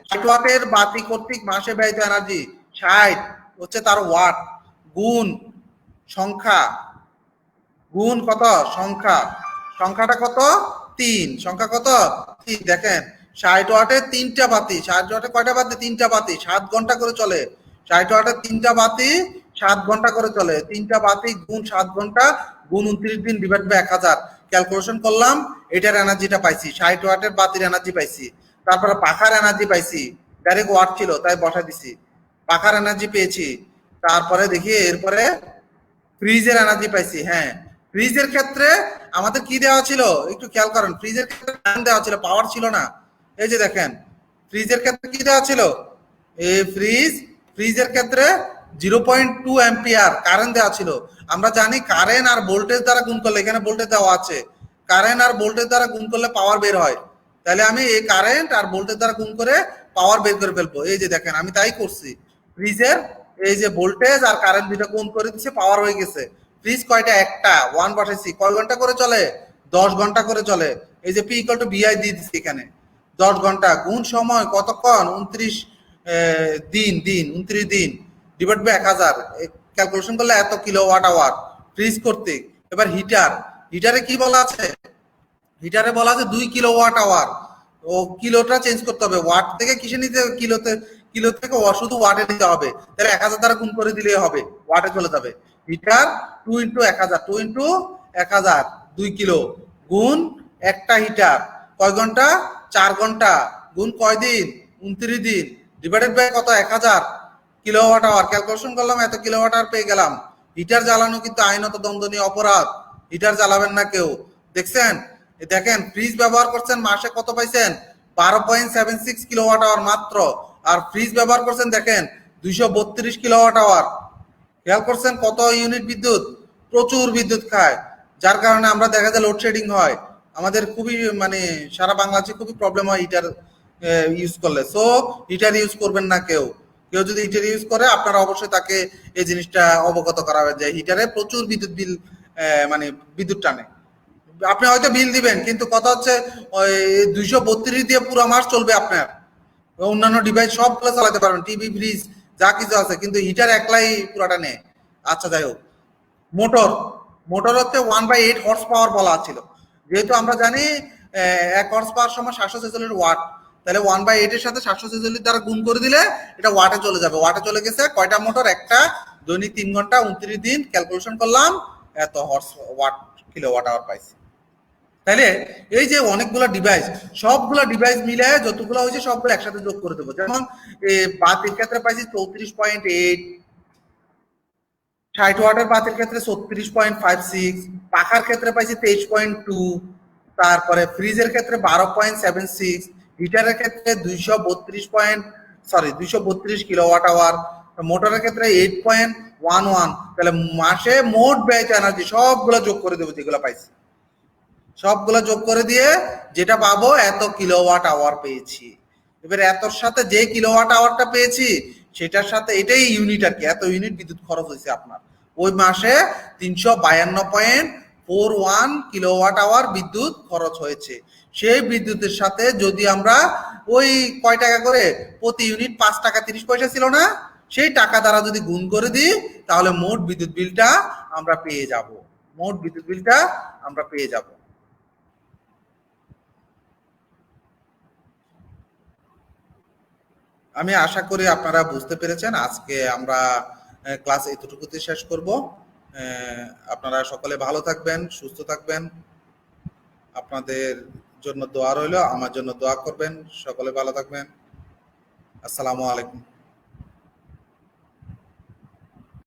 60 ওয়াটের বাতি কর্তৃক মাসে ব্যয়িত এনার্জি, 60 হচ্ছে তার ওয়াট, গুণ সংখ্যা, গুণ কত? সংখ্যা, সংখ্যাটা কত? 3, সংখ্যা কত? 3। দেখেন 60 ওয়াটের 3টা বাতি, 60 ওয়াটে কয়টা বাতি? 3টা বাতি, 7 ঘন্টা করে চলে। 60 ওয়াটের 3টা বাতি 7 ঘন্টা করে চলে, 3টা বাতি গুণ 7 ঘন্টা গুণ 29 দিন ডিভাইড বাই 1000, ক্যালকুলেশন করলাম, এটার এনার্জিটা পাইছি, 60 ওয়াটের বাতির এনার্জি পাইছি। তারপরে পাখার এনার্জি পাইছি, ডাইরেক্ট ওয়াট ছিল তাই বসাই দিছি, পাখার এনার্জি পেয়েছি। তারপরে দেখি এরপরে ফ্রিজের এনার্জি পাইছি। হ্যাঁ, ফ্রিজের ক্ষেত্রে আমাদের কি দেওয়া ছিল একটু খেয়াল করেন, ফ্রিজের ক্ষেত্রে কারেন্ট দেওয়া ছিল, পাওয়ার ছিল না। এই যে দেখেন ফ্রিজের ক্ষেত্রে কি দেওয়া ছিল, এই ফ্রিজের ক্ষেত্রে 0.2 অ্যাম্পিয়ার কারেন্ট দেওয়া ছিল। আমরা জানি কারেন্ট আর ভোল্টেজ দ্বারা গুণ করলে, এখানে ভোল্টেজ দেওয়া আছে, কারেন্ট আর ভোল্টেজ দ্বারা গুণ করলে পাওয়ার বের হয়। তাহলে আমি এই কারেন্ট আর ভোল্টেজ দ্বারা গুণ করে পাওয়ার বের করে ফেলবো। এই যে দেখেন আমি তাই করছি, ফ্রিজের এই যে ভোল্টেজ আর কারেন্ট দুটো গুণ করে দিচ্ছে, পাওয়ার হয়ে গেছে। ফ্রিজ কয়টা? একটা, 1 বসাইছি, কয় ঘন্টা করে চলে? 10 ঘন্টা করে চলে। এই যে পি ইকুয়াল টু বিআই দিয়ে দিচ্ছি এখানে, 10 ঘন্টা গুণ সময় কতক্ষণ? 29 দিন ডিভাইড বাই 1000, ক্যালকুলেশন করলে এত কিলোওয়াট আওয়ার ফ্রিজ কর্তৃক। এবার হিটারে কি বলা আছে? হিটারে বলা আছে 2 কিলোওয়াট আওয়ার। ও কিলোটা চেঞ্জ করতে হবে, ওয়াট থেকে কিসে নিতে? কিলো থেকে শুধু ওয়াটে নিতে হবে। তাহলে 1000 দ্বারা গুণ করে দিলেই হবে, ওয়াটে চলে যাবে। হিটার 2 ইন্টু 1000 2 কিলো গুণ একটা হিটার কয় ঘন্টা? 4 ঘন্টা গুণ কয় দিন? 29 দিন ডিভাইডেড বাই কত? 1000 কিলোওয়াট আওয়ার, ক্যালকুলেশন করলাম, এত কিলোওয়াট আওয়ার পেয়ে গেলাম। হিটার জ্বালানো কিন্তু আইনত দণ্ডনীয় অপরাধ, হিটার জ্বালাবেন না কেউ। দেখছেন? দেখেন ফ্রিজ ব্যবহার করছেন, মাসে কত পাইছেন? 12.76 কিলোওয়াট আওয়ার মাত্র। আর ফ্রিজ ব্যবহার করছেন দেখেন 232 কিলোওয়াট আওয়ার। খেয়াল করছেন কত ইউনিট বিদ্যুৎ? প্রচুর বিদ্যুৎ খায়, যার কারণে আমরা দেখা যায় লোডশেডিং হয়, আমাদের খুবই মানে সারা বাংলাদেশে খুবই প্রবলেম হয় হিটার ইউজ করলে। সো হিটার ইউজ করবেন না কেউ। কেউ যদি হিটার ইউজ করে আপনারা অবশ্যই তাকে এই জিনিসটা অবগত করাবেন যে হিটারে প্রচুর বিদ্যুৎ বিল মানে বিদ্যুৎ টানে। আপনি হয়তো বিল দিবেন, কিন্তু কথা হচ্ছে ওই 232 দিয়ে পুরো মাস চলবে আপনার, অন্যান্য ডিভাইস সবগুলো চালাতে পারবেন, টিভি ফ্রিজ যা কিছু আছে, কিন্তু হিটার একলাই পুরাটা নেই। আচ্ছা যাই হোক, মোটর হচ্ছে 1/8 হর্স পাওয়ার বলা ছিল। যেহেতু আমরা জানি 1 হর্স পাওয়ার সমান 746 ওয়াট, তাহলে 1/8 এর সাথে 746 দ্বারা গুণ করে দিলে এটা ওয়াটে চলে যাবে। ওয়াটে চলে গেছে। কয়টা মোটর? একটা, দৈনিক 3 ঘন্টা 29 দিন, ক্যালকুলেশন করলাম, এত হর্স ওয়াট কিলোওয়াট আওয়ার পাইছি। তাইলে এই যে অনেকগুলো ডিভাইস, সবগুলো ডিভাইস মিলে যতগুলো হয়েছে সবগুলো একসাথে যোগ করে দেবো। যেমন বাতির ক্ষেত্রে পাইছি 34.8, 60 ওয়াটের বাতির ক্ষেত্রে 36.56, পাখার ক্ষেত্রে পাইছি 23.2, তারপরে ফ্রিজের ক্ষেত্রে 12.76, হিটারের ক্ষেত্রে 232 কিলোওয়াট আওয়ার, মোটরের ক্ষেত্রে 8.11। তাহলে মাসে মোট ব্যয়িত এনার্জি সবগুলো যোগ করে দেবো, যেগুলো পাইছি সবগুলো যোগ করে দিয়ে যেটা পাবো এত কিলোওয়াট আওয়ার পেয়েছি। এবার এতর সাথে যে কিলোওয়াট আওয়ারটা পেয়েছি সেটার সাথে এটাই ইউনিট আর কি, এত ইউনিট বিদ্যুৎ খরচ হয়েছে আপনার ওই মাসে 352.41 কিলোওয়াট আওয়ার বিদ্যুৎ খরচ হয়েছে। সেই বিদ্যুতের সাথে যদি আমরা ওই কয় টাকা করে প্রতি ইউনিট 5 টাকা 30 পয়সা ছিল না, সেই টাকা দ্বারা যদি গুণ করে দিই তাহলে মোট বিদ্যুৎ বিলটা আমরা পেয়ে যাব। মোট বিদ্যুৎ বিলটা আমরা পেয়ে যাব। আমি আশা করি আপনারা বুঝতে পেরেছেন। আজকে আমরা ক্লাস এতটুকুতে শেষ করব। আপনারা সকলে ভালো থাকবেন, সুস্থ থাকবেন। আপনাদের জন্য দোয়া রইল, আমার জন্য দোয়া করবেন। সকলে ভালো থাকবেন। আসসালামু আলাইকুম।